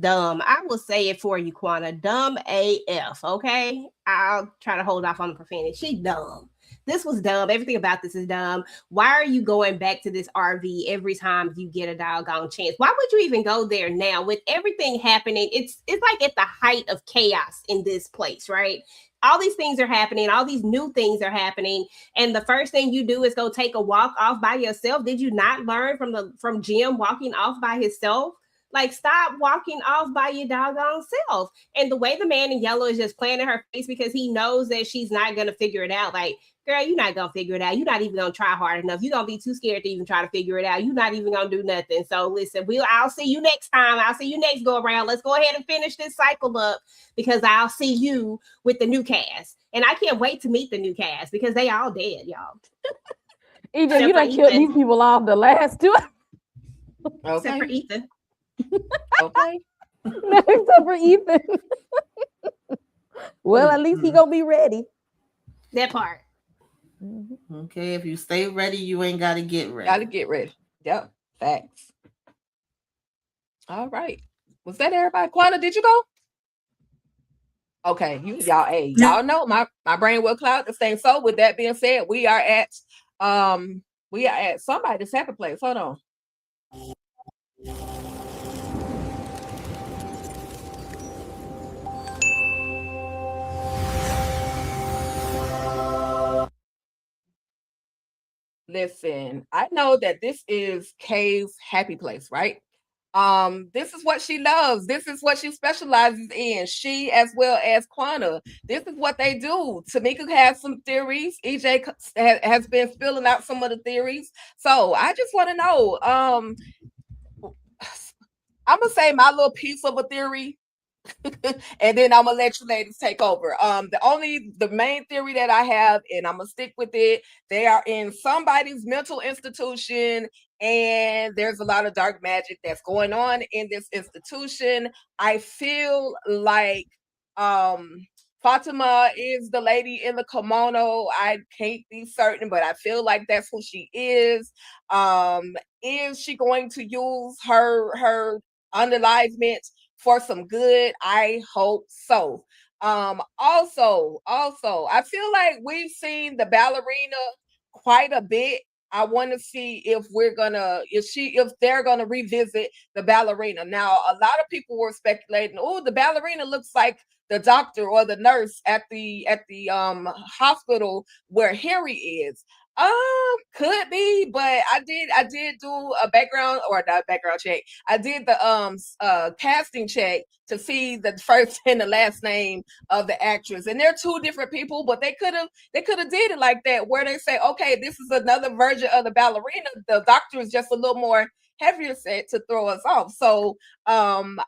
dumb. I will say it for you, Quana. Dumb AF. Okay, I'll try to hold off on the profanity. She dumb. this was dumb. Everything about this is dumb. Why are you going back to this RV every time you get a doggone chance? Why would you even go there now with everything happening? It's like at the height of chaos in this place, right? All these things are happening, all these new things are happening, and the first thing you do is go take a walk off by yourself. Did you not learn from Jim walking off by himself? Like, stop walking off by your doggone self. And the way the man in yellow is just playing in her face because he knows that she's not gonna figure it out. Like, girl, you're not gonna figure it out. You're not even gonna try hard enough. You're gonna be too scared to even try to figure it out. You're not even gonna do nothing. So listen, I'll see you next time. I'll see you next go around. Let's go ahead and finish this cycle up because I'll see you with the new cast. And I can't wait to meet the new cast because they all dead, y'all. EJ, you done killed these people off the last two. Okay. Except for Ethan. Okay. Except for Ethan. Well, at least he gonna be ready. That part. Okay, if you stay ready, you ain't gotta get ready. Gotta get ready. Yep. Facts. All right. Was that everybody? Quanta, did you go? Okay, y'all know my brain will cloud this thing. So with that being said, we are at somebody's happy place. Hold on. Listen, I know that this is Kay's happy place, right? This is what she loves. This is what she specializes in. She, as well as Quanta, this is what they do. Tamika has some theories. EJ has been spilling out some of the theories. So I just want to know. I'm gonna say my little piece of a theory. And then I'm gonna let you ladies take over. The main theory that I have, and I'm gonna stick with it, they are in somebody's mental institution, and there's a lot of dark magic that's going on in this institution. I feel like Fatima is the lady in the kimono. I can't be certain, but I feel like that's who she is. Is she going to use her unalivement for some good? I hope so. Also, I feel like we've seen the ballerina quite a bit. I want to see if they're gonna revisit the ballerina. Now, a lot of people were speculating, oh, the ballerina looks like the doctor or the nurse at the hospital where Harry is. Could be, but I did do a background or not background check. I did the casting check to see the first and the last name of the actress, and they're two different people, but they could have did it like that, where they say, okay, this is another version of the ballerina. The doctor is just a little more heavier set to throw us off. So I'm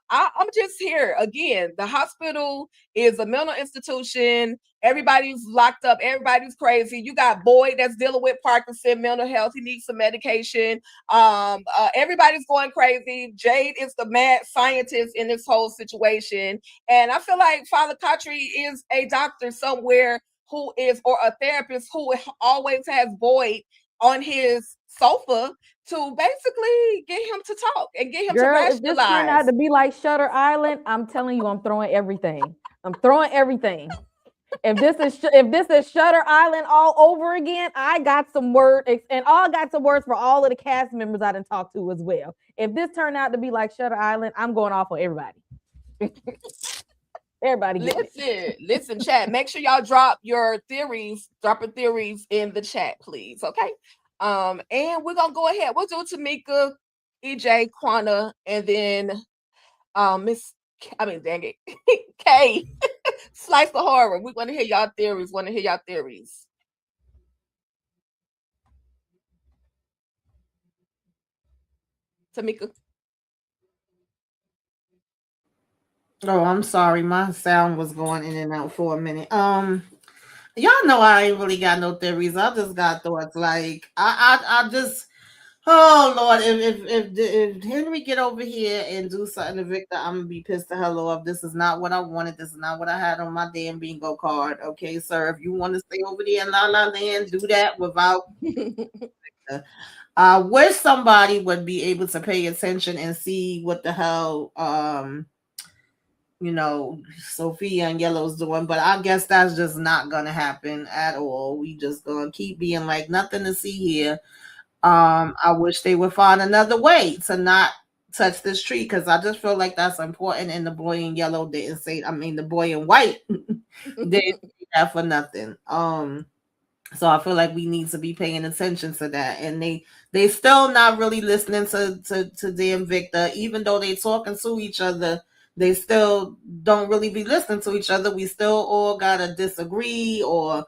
just here again. The hospital is a mental institution. Everybody's locked up. Everybody's crazy. You got Boyd that's dealing with Parkinson, mental health. He needs some medication. Everybody's going crazy. Jade is the mad scientist in this whole situation. And I feel like Father Khatri is a doctor somewhere or a therapist who always has Boyd on his sofa to basically get him to talk and get him to rationalize. If this turned out to be like Shutter Island, I'm telling you, I'm throwing everything. If this is Shutter Island all over again, I got some words, and I got some words for all of the cast members I didn't talk to as well. If this turned out to be like Shutter Island, I'm going off on everybody. Everybody listen, chat. Make sure y'all drop your theories in the chat, please. Okay. And we're gonna go ahead. We'll do Tamika, EJ, Quanta, and then Kay. Slice the horror. We want to hear y'all theories. Tamika. Oh, I'm sorry. My sound was going in and out for a minute. Y'all know I ain't really got no theories. I just got thoughts. Like I just, oh Lord, if Henry get over here and do something to Victor, I'm gonna be pissed the hell off. This is not what I wanted. This is not what I had on my damn bingo card. Okay, sir. If you want to stay over there in La La Land, do that without Victor. I wish somebody would be able to pay attention and see what the hell Sophia and Yellow's doing, but I guess that's just not gonna happen at all. We just gonna keep being like nothing to see here. I wish they would find another way to not touch this tree, because I just feel like that's important, and the boy in yellow didn't say, I mean the boy in white didn't say that for nothing. So I feel like we need to be paying attention to that. And they still not really listening to damn Victor, even though they talking to each other. They still don't really be listening to each other. We still all gotta disagree, or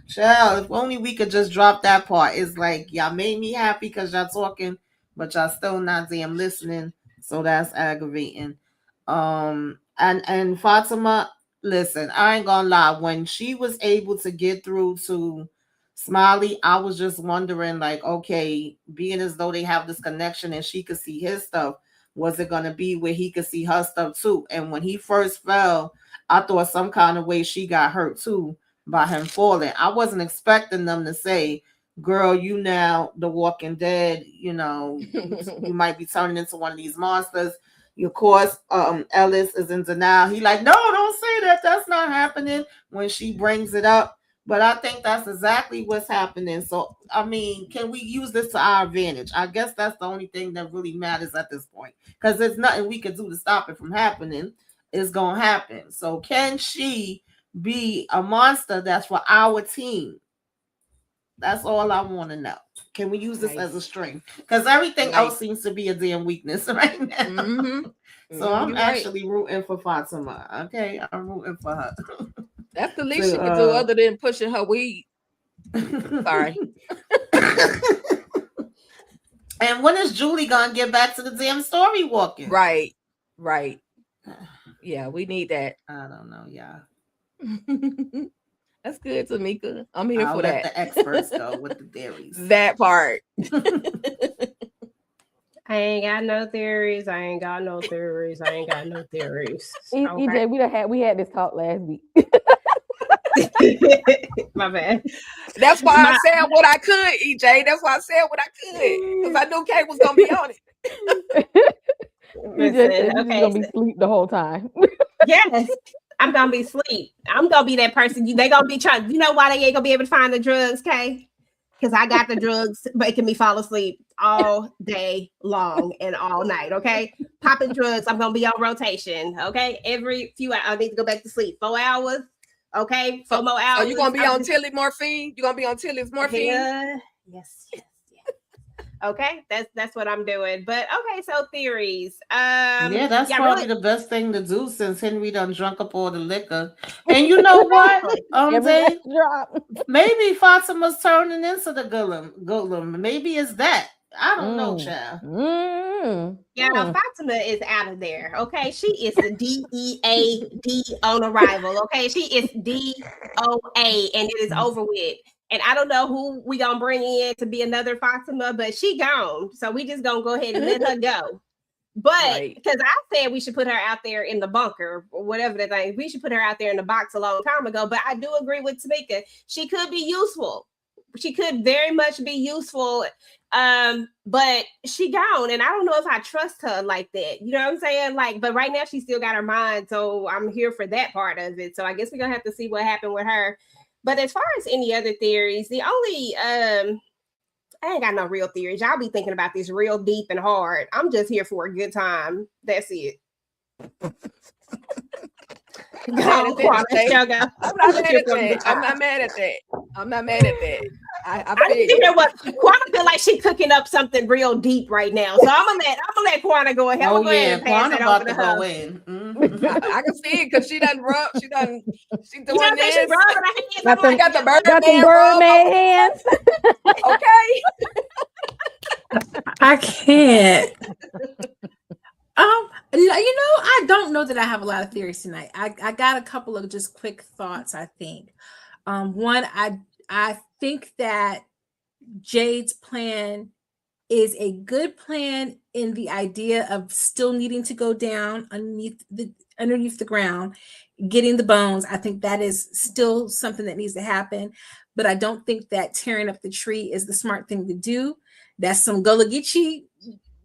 child, if only we could just drop that part. It's like y'all made me happy because y'all talking, but y'all still not damn listening. So that's aggravating. And Fatima, listen, I ain't gonna lie. When she was able to get through to Smiley, I was just wondering, like, okay, being as though they have this connection and she could see his stuff, was it gonna be where he could see her stuff too? And when he first fell, I thought some kind of way she got hurt too by him falling. I wasn't expecting them to say, girl, you now the Walking Dead, you might be turning into one of these monsters. Of course, Ellis is in denial. He like, no, don't say that. That's not happening when she brings it up. But I think that's exactly what's happening. So, I mean, can we use this to our advantage? I guess that's the only thing that really matters at this point. Because there's nothing we can do to stop it from happening. It's going to happen. So, can she be a monster that's for our team? That's all I want to know. Can we use this as a strength? Because everything else seems to be a damn weakness right now. So I'm actually rooting for Fatima. Okay, I'm rooting for her. That's the least she can do other than pushing her weed. Sorry. And when is Julie gonna get back to the damn story walking? Right. Yeah, we need that. I don't know, y'all. That's good, Tamika. I'm here for that. Let the experts go with the theories. That part. I ain't got no theories. Okay. EJ, we had this talk last week. My bad. That's why I said what I could, EJ. That's why I said what I could, because I knew Kate was gonna be on it. You just said you're gonna be asleep the whole time. Yes. I'm gonna be asleep. I'm gonna be that person. They gonna be trying. You know why they ain't gonna be able to find the drugs, Kay? Because I got the drugs making me fall asleep all day long and all night. Okay, popping drugs. I'm gonna be on rotation. Okay, every few hours I need to go back to sleep. 4 hours. Okay, 4 more hours. So you gonna be on Tilly morphine? You gonna be on Tilly's morphine? Yes. Okay, that's what I'm doing. But okay, so theories. That's probably the best thing to do since Henry done drunk up all the liquor. And you know what? Dave, maybe Fatima's turning into the Gollum. Maybe it's that. I don't know, child. Fatima is out of there. Okay, she is the DEAD on arrival. Okay, she is DOA, and it is over with. And I don't know who we gonna bring in to be another Fatima, but she gone. So we just gonna go ahead and let her go. But because I said we should put her out there in the bunker or whatever the thing, we should put her out there in the box a long time ago. But I do agree with Tamika. She could be useful. She could very much be useful. But she gone, and I don't know if I trust her like that. You know what I'm saying? Like, but right now she still got her mind, so I'm here for that part of it. So I guess we're gonna have to see what happened with her. But as far as any other theories, the only I ain't got no real theories. Y'all be thinking about this real deep and hard. I'm just here for a good time. That's it. I'm not mad at that. I didn't hear what Quana feel like she cooking up something real deep right now. So I'm gonna let Quana go ahead. Oh yeah, Quana about to go in. I can see it because she done rub. She doing this. She got the Birdman hands. Okay. I can't. I don't know that I have a lot of theories tonight. I got a couple of just quick thoughts, I think. One, I think that Jade's plan is a good plan in the idea of still needing to go down underneath the ground, getting the bones. I think that is still something that needs to happen, but I don't think that tearing up the tree is the smart thing to do. That's some Gullah Geechee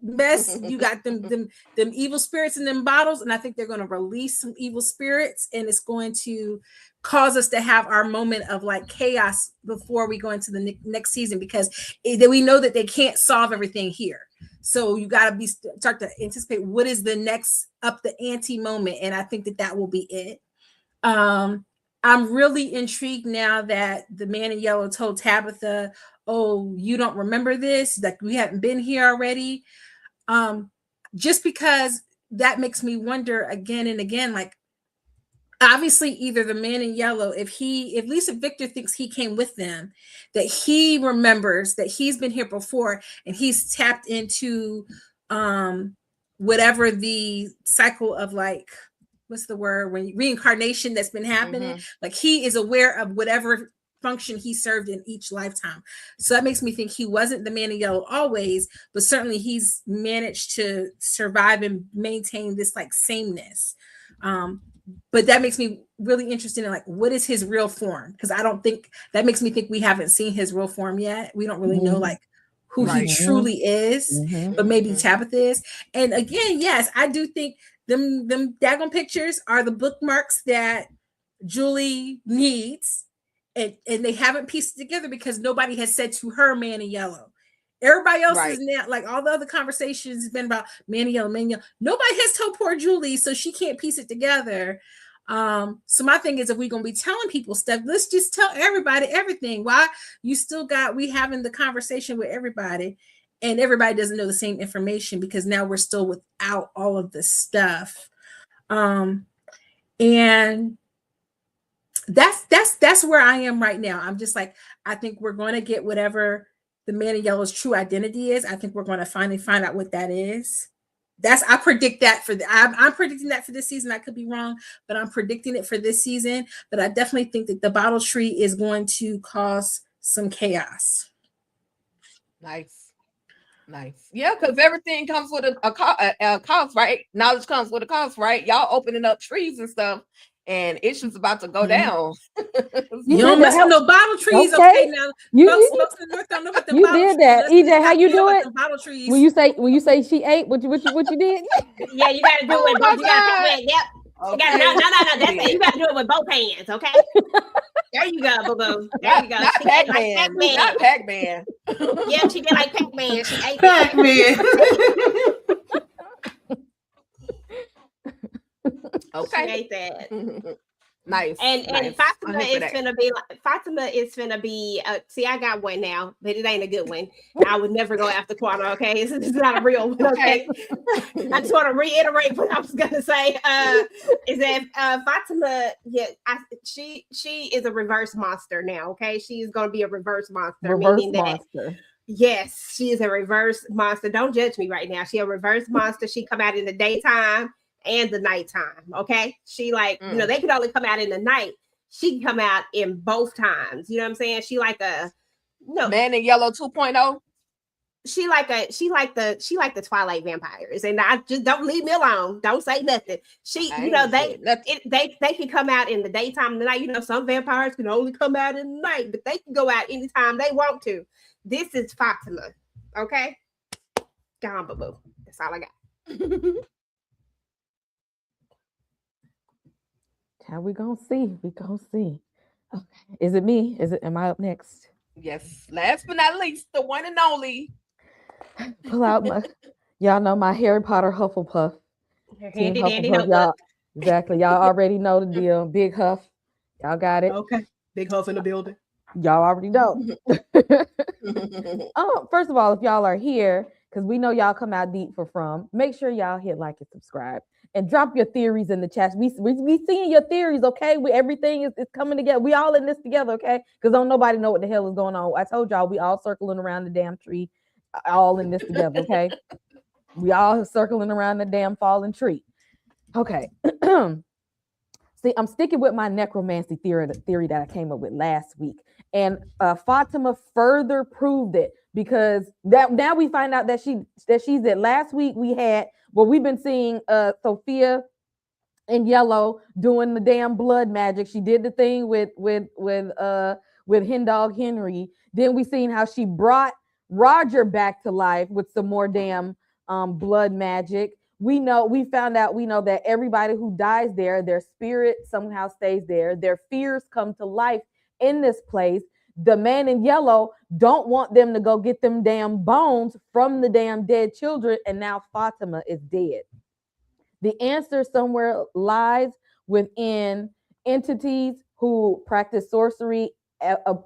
mess. You got them evil spirits in them bottles, and I think they're going to release some evil spirits, and it's going to cause us to have our moment of like chaos before we go into the next season, because we know that they can't solve everything here. So you got to start to anticipate what is the next up the ante moment, and I think that will be it. I'm really intrigued now that the man in yellow told Tabitha, "Oh, you don't remember this? Like we haven't been here already." Just because that makes me wonder again and again, like obviously either the man in yellow, if Lisa Victor thinks he came with them, that he remembers that he's been here before and he's tapped into whatever the cycle of like, what's the word, when reincarnation that's been happening, like he is aware of whatever function he served in each lifetime. So that makes me think he wasn't the man in yellow always, but certainly he's managed to survive and maintain this like sameness. But that makes me really interested in like, what is his real form? Because I don't think that makes me think we haven't seen his real form yet. We don't really know like who he truly is, but maybe Tabitha is. And again, yes, I do think them daggone pictures are the bookmarks that Julie needs, and they haven't pieced it together because nobody has said to her man in yellow. Everybody else is now like all the other conversations has been about man in yellow, man in yellow. Nobody has told poor Julie, so she can't piece it together. So my thing is, if we're gonna be telling people stuff, let's just tell everybody everything. Why we having the conversation with everybody, and everybody doesn't know the same information because now we're still without all of this stuff. And that's where I am right now. I'm just like, I think we're going to get whatever the man in yellow's true identity is. I think we're going to finally find out what that is. I predict that I'm predicting that for this season. I could be wrong, but I'm predicting it for this season. But I definitely think that the bottle tree is going to cause some chaos. Nice. Yeah, because everything comes with a cost, right? Knowledge comes with a cost, right? Y'all opening up trees and stuff, and issues about to go down. You don't mess with no bottle trees, okay? Now, folks in the north don't know about the bottle trees. You did that, EJ. How you do it? Bottle trees. When you say she ate, what you did? Yeah, you got to do it. You got to do it. Yep. Okay. No. That's it. You got to do it with both hands, okay? There you go, boo. There you go. Not Pac-Man. Not Pac-Man. Yeah, she did like Pac-Man. She ate Pac-Man. Okay. She ate that. Nice. And Fatima is finna be see, I got one now, but it ain't a good one. I would never go after Quana, okay? This is not a real one, okay? I just want to reiterate what I was gonna say. Is that Fatima, she is a reverse monster now, okay? She is gonna be a reverse monster. Yes, she is a reverse monster. Don't judge me right now. She a reverse monster. She come out in the daytime and the nighttime. Okay. She like, they could only come out in the night. She can come out in both times. You know what I'm saying? She like Man in Yellow 2.0. She like the Twilight vampires. And I just don't leave me alone. Don't say nothing. They can come out in the daytime and the night. Some vampires can only come out in the night, but they can go out anytime they want to. This is Fatima. Okay. Gone, boo. That's all I got. How we gonna see? We gonna see. Okay. Is it me? Am I up next? Yes. Last but not least, the one and only. Pull out y'all know my Harry Potter Hufflepuff. Handy dandy Hufflepuff, y'all, notebook. exactly. Y'all already know the deal. Big Huff. Y'all got it. Okay. Big Huff in the building. Y'all already know. First of all, if y'all are here, because we know y'all come out deep for From, make sure y'all hit like and subscribe. And drop your theories in the chat. We seeing your theories, okay? Everything is coming together. We all in this together, okay? Because don't nobody know what the hell is going on. I told y'all we all circling around the damn tree, all in this together, okay? We all circling around the damn fallen tree. Okay. See, I'm sticking with my necromancy theory that I came up with last week. And Fatima further proved it because now we find out that she's at last week we had. Well, we've been seeing Sophia in yellow doing the damn blood magic. She did the thing with Hen Dog Henry. Then we seen how she brought Roger back to life with some more damn blood magic. We know that everybody who dies there, their spirit somehow stays there. Their fears come to life in this place. The man in yellow don't want them to go get them damn bones from the damn dead children, and now Fatima is dead. The answer somewhere lies within entities who practice sorcery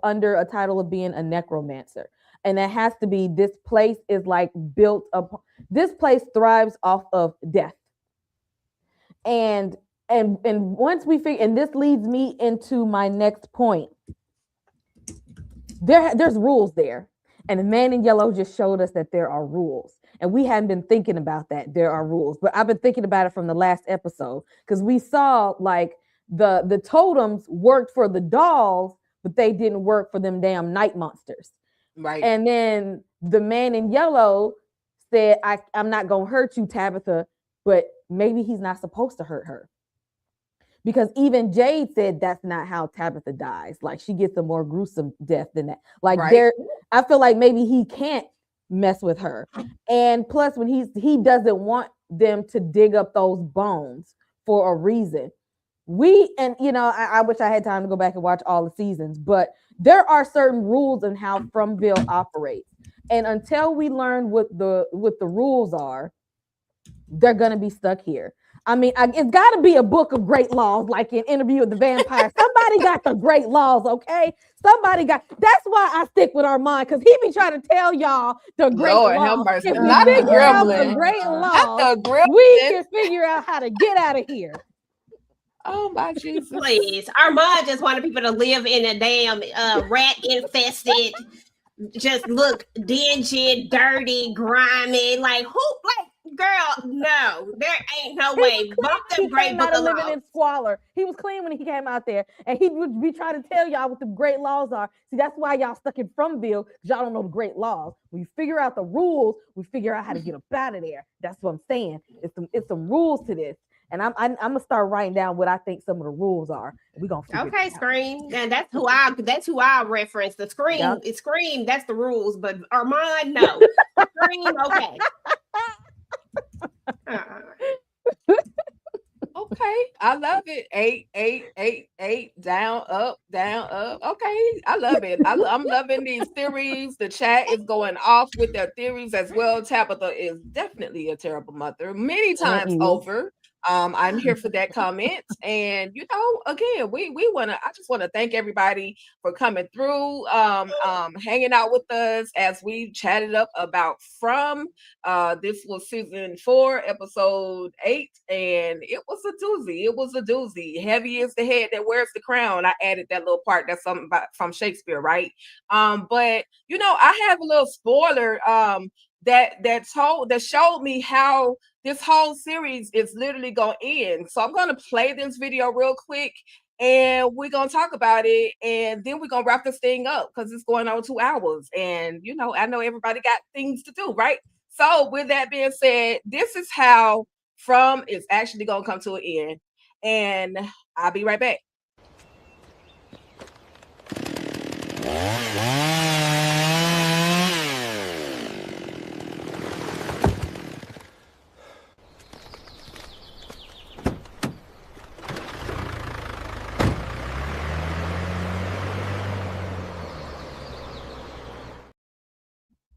under a title of being a necromancer. And it has to be, this place is like built up. This place thrives off of death. And once we figure, and this leads me into my next point. There's rules there. And the man in yellow just showed us that there are rules. And we hadn't been thinking about that. There are rules. But I've been thinking about it from the last episode. Because we saw like the totems worked for the dolls, but they didn't work for them damn night monsters. Right. And then the man in yellow said, I'm not going to hurt you, Tabitha, but maybe he's not supposed to hurt her. Because even Jade said that's not how Tabitha dies. Like, she gets a more gruesome death than that. Like, Right. I feel like maybe he can't mess with her. And plus, when he doesn't want them to dig up those bones for a reason. I wish I had time to go back and watch all the seasons, but there are certain rules in how Frommgm operates. And until we learn what the rules are, they're going to be stuck here. I mean, it's got to be a book of great laws, like in Interview with the Vampire. Somebody got the great laws, okay? That's why I stick with Armand, because he be trying to tell y'all the great Lord, laws. help mercy. If we Not the figure out the gremlin. great Not laws, the gremlin. we can figure out how to get out of here. Oh my Jesus. Please. Armand just wanted people to live in a damn rat infested, just look dingy, dirty, grimy. Like, girl, no, there ain't no way. Bump them great book of living laws. in squalor. He was clean when he came out there, and he would be trying to tell y'all what the great laws are. See, that's why y'all stuck in Frommville, because y'all don't know the great laws. When you figure out the rules, we figure out how to get up out of there. That's what I'm saying. It's some rules to this. And I'm gonna start writing down what I think some of the rules are. We're gonna figure it out. Scream. And that's who I reference. The Scream. Yep. It's Scream, that's the rules, but Armand, no. Scream, okay. Okay, I love it. 8, down, up. Okay, I love it. I'm loving these theories. The chat is going off with their theories as well. Tabitha is definitely a terrible mother, many times over. I'm here for that comment. And again, I just want to thank everybody for coming through, hanging out with us as we chatted up about From. This was season 4, episode 8, and it was a doozy. Heavy is the head that wears the crown. I added that little part. That's something from Shakespeare, right? But I have a little spoiler that showed me how this whole series is literally going to end. So I'm going to play this video real quick, and we're going to talk about it, and then we're going to wrap this thing up because it's going on 2 hours. And, I know everybody got things to do, right? So with that being said, this is how From is actually going to come to an end. And I'll be right back.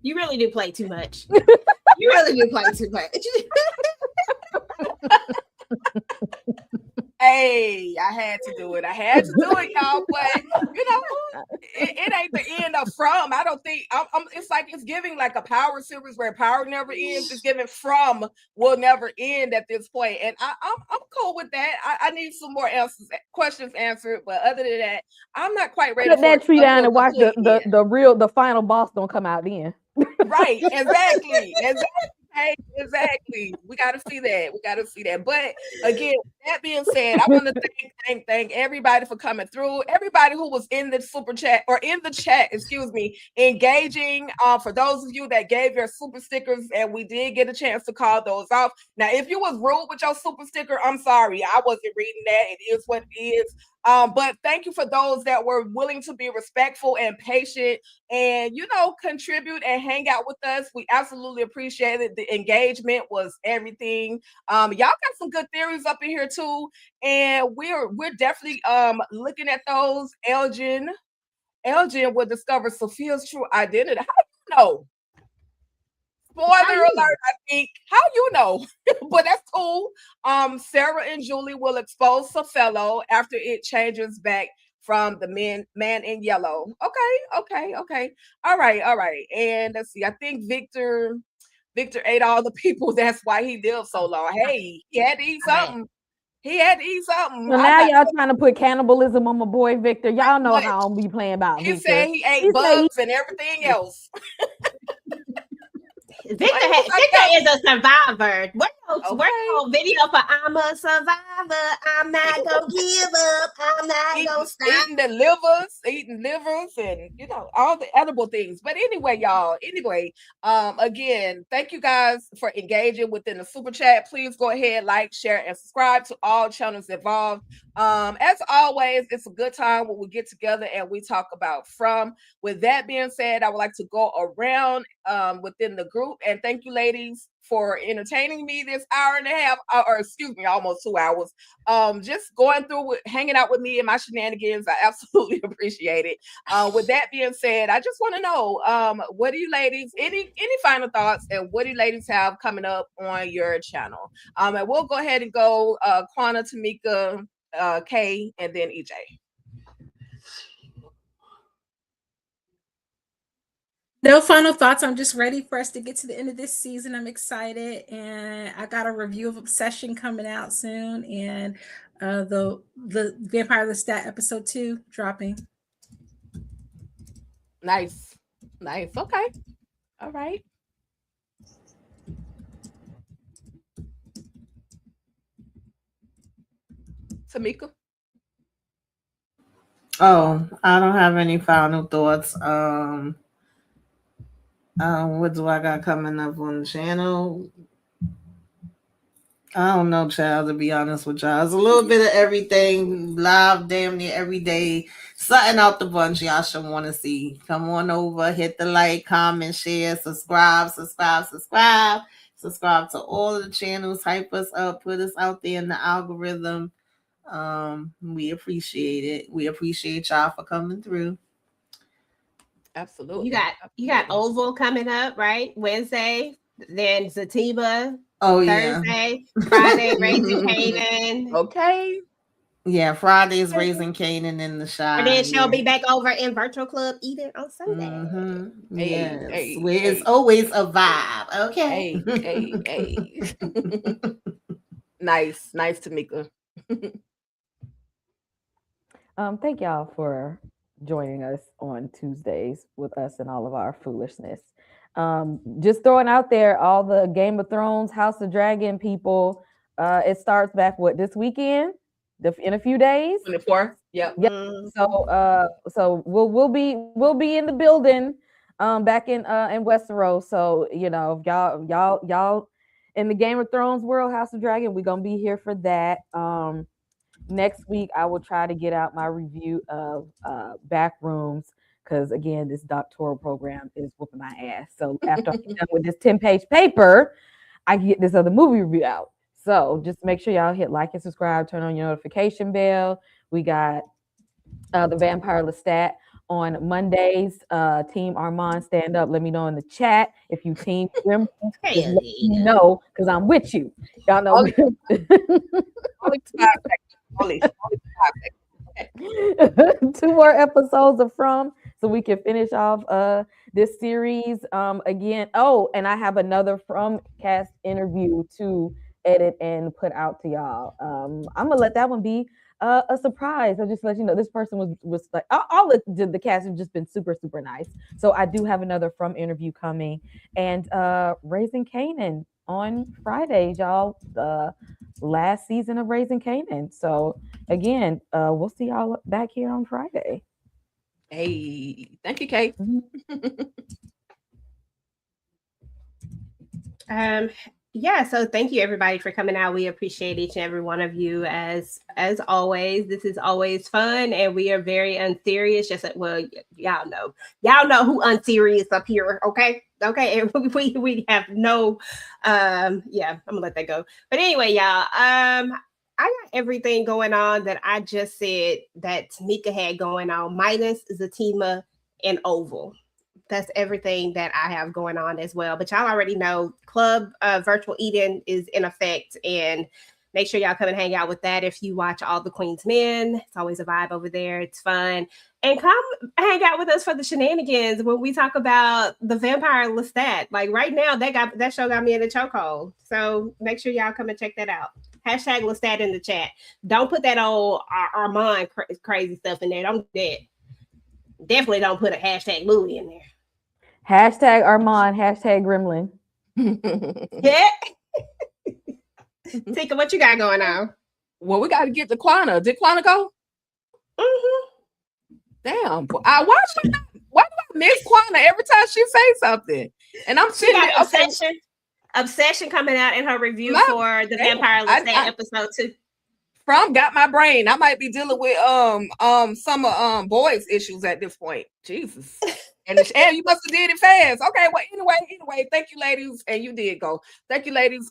You really do play too much. You really do play too much. Hey, I had to do it. Y'all. But it ain't the end of From. I don't think it's like it's giving like a Power series where power never ends. It's giving From will never end at this point, and I'm cool with that. I need some more questions answered, but other than that, I'm not quite ready. Put that tree down and watch the final boss don't come out then. Right, exactly. Hey, exactly. We got to see that. But again, that being said, I want to thank everybody for coming through. Everybody who was in the super chat or in the chat, engaging. For those of you that gave your super stickers, and we did get a chance to call those off. Now, if you was rude with your super sticker, I'm sorry. I wasn't reading that. It is what it is. But thank you for those that were willing to be respectful and patient and, contribute and hang out with us. We absolutely appreciate it. The engagement was everything. Y'all got some good theories up in here too. And we're definitely looking at those. Elgin will discover Sophia's true identity. How you know? Spoiler alert, I think. How you know? But that's cool. Sarah and Julie will expose Sophello after it changes back from the man in yellow. Okay. All right. And let's see. I think Victor ate all the people. That's why he lived so long. Hey, he had to eat something. So now y'all trying to put cannibalism on my boy Victor. Y'all know how I'm be playing about He Victor. said he ate bugs and everything else. Victor is a survivor. We're on video for I'm a survivor. I'm not gonna give up. I'm not gonna stop. Eating livers and all the edible things. But anyway, y'all. Again, thank you guys for engaging within the super chat. Please go ahead, like, share, and subscribe to all channels involved. As always, it's a good time when we get together and we talk about From. With that being said, I would like to go around within the group and thank you, ladies, for entertaining me this hour and a half, or excuse me, almost 2 hours. Just going through hanging out with me and my shenanigans. I absolutely appreciate it. With that being said, I just want to know, what do you ladies, any final thoughts, and what do you ladies have coming up on your channel? And we'll go ahead and go Quana, Tamika, Kay, and then EJ. No final thoughts. I'm just ready for us to get to the end of this season. I'm excited, and I got a review of Obsession coming out soon, and the Vampire Lestat episode 2 dropping. Nice. Okay. All right. Tamika. Oh, I don't have any final thoughts. What do I got coming up on the channel? I don't know, child, to be honest with y'all. It's a little bit of everything, live damn near every day. Something out the bunch y'all should want to see. Come on over, hit the like, comment, share, subscribe to all of the channels, hype us up, put us out there in the algorithm. We appreciate it. We appreciate y'all for coming through. Absolutely. You got Oval coming up, right? Wednesday, then Sativa. Oh, Thursday, Friday, Raising Canaan. Okay. Yeah, Friday's Raising Canaan in the Shine. And then she'll be back over in Virtual Club Eden on Sunday. Mm-hmm. Yes, where it's always a vibe. Okay. Hey. Nice, Tamika. Thank y'all for joining us on Tuesdays with us and all of our foolishness. Just throwing out there, all the Game of Thrones, House of Dragon people. It starts back this weekend? In a few days. 24. Yep. So we'll be in the building, back in Westeros. So if y'all in the Game of Thrones world, House of Dragon, we're gonna be here for that. Next week I will try to get out my review of Backrooms. Because again, this doctoral program is whooping my ass. So after I'm done with this 10-page paper, I can get this other movie review out. So just make sure y'all hit like and subscribe, turn on your notification bell. We got the Vampire Lestat on Mondays. Team Armand, stand up. Let me know in the chat if you team them. Let me know, because I'm with you. Y'all know. Only 2 more episodes of From, so we can finish off this series again. Oh, and I have another From cast interview to edit and put out to y'all. I'm gonna let that one be a surprise. I'll just let you know this person was like, all of the cast have just been super nice. So I do have another From interview coming, and Raising Canaan on Friday, y'all. Last season of Raising Canaan. So again, we'll see y'all back here on Friday. Hey, thank you, Kate. Yeah, so thank you everybody for coming out. We appreciate each and every one of you as always. This is always fun, and we are very unserious. Just like, well, y'all know who unserious up here. Okay, and we have no yeah, I'm gonna let that go. But anyway, y'all, I got everything going on that I just said that Tamika had going on, minus Zatima and Oval. That's everything that I have going on as well. But y'all already know Club Virtual Eden is in effect, and make sure y'all come and hang out with that. If you watch All the Queen's Men, it's always a vibe over there. It's fun. And come hang out with us for the shenanigans when we talk about the vampire Lestat. Like right now, that show got me in the chokehold. So make sure y'all come and check that out. Hashtag Lestat in the chat. Don't put that old Armand crazy stuff in there. Don't do that. Definitely don't put a hashtag Louis in there. Hashtag Armand, hashtag Gremlin. Yeah. Tika, what you got going on? Well, we got to get to Quana. Did Quana go? Mm-hmm. Damn. Why do I miss Quana every time she say something? And I'm sitting there. Obsession coming out in her review for the Vampire Lestat episode 2. From got my brain. I might be dealing with some boys issues at this point. Jesus. And you must have did it fast. Okay, well, anyway, thank you, ladies. And you did go. Thank you, ladies.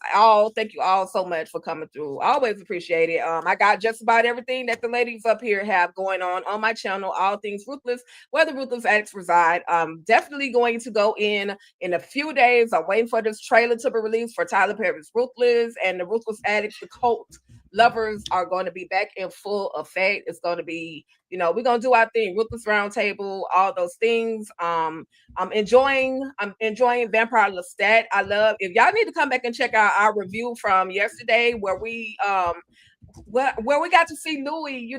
Thank you all so much for coming through. I always appreciate it. I got just about everything that the ladies up here have going on my channel, all things Ruthless, where the Ruthless Addicts reside. Definitely going to go in a few days. I'm waiting for this trailer to be released for Tyler Perry's Ruthless, and the Ruthless Addicts, the cult lovers are going to be back in full effect. It's going to be, we're going to do our thing, Ruthless Roundtable, all those things. I'm enjoying Vampire Lestat. I love, if y'all need to come back and check out our review from yesterday where we got to see Louis,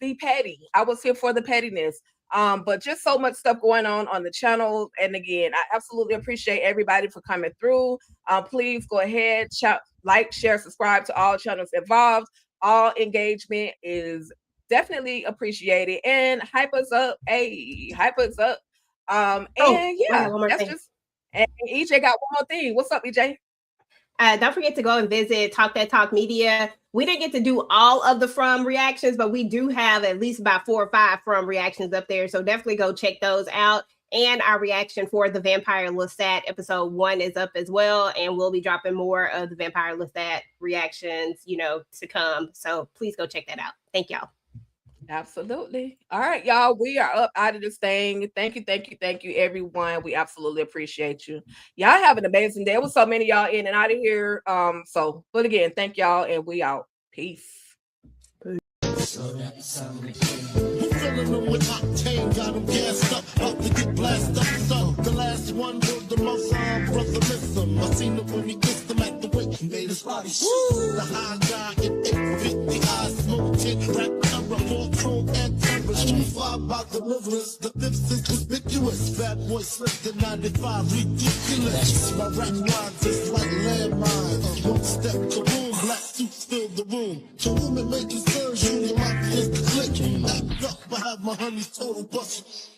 be petty. I was here for the pettiness. But just so much stuff going on the channel. And again, I absolutely appreciate everybody for coming through. Please go ahead, like, share, subscribe to all channels involved. All engagement is definitely appreciated, and hype us up. Hype us up. And EJ got one more thing. What's up, EJ? Don't forget to go and visit Talk That Talk Media. We didn't get to do all of the From reactions, but we do have at least about 4 or 5 From reactions up there. So definitely go check those out. And our reaction for the Vampire Lestat episode 1 is up as well. And we'll be dropping more of the Vampire Lestat reactions, to come. So please go check that out. Thank y'all. Absolutely. All right, y'all. We are up out of this thing. Thank you, everyone. We absolutely appreciate you. Y'all have an amazing day. There was so many y'all in and out of here. But again, thank y'all, and we out. Peace. Filling them with octane, got them gassed up, about to get blasted up. So the last one was the most brother miss him. I seen him when we kissed him at the wake, he made his body woo. The high guy in 850, I smoked it, rap terror, more chrome and terror. Street five by deliverance, the fifth is conspicuous. Bad boy slipped in 95, ridiculous. My rap lines is like landmines. One step, kaboom, black suits fill the room. To women making surgery, my is the click. Act up, I have my honey's total bust.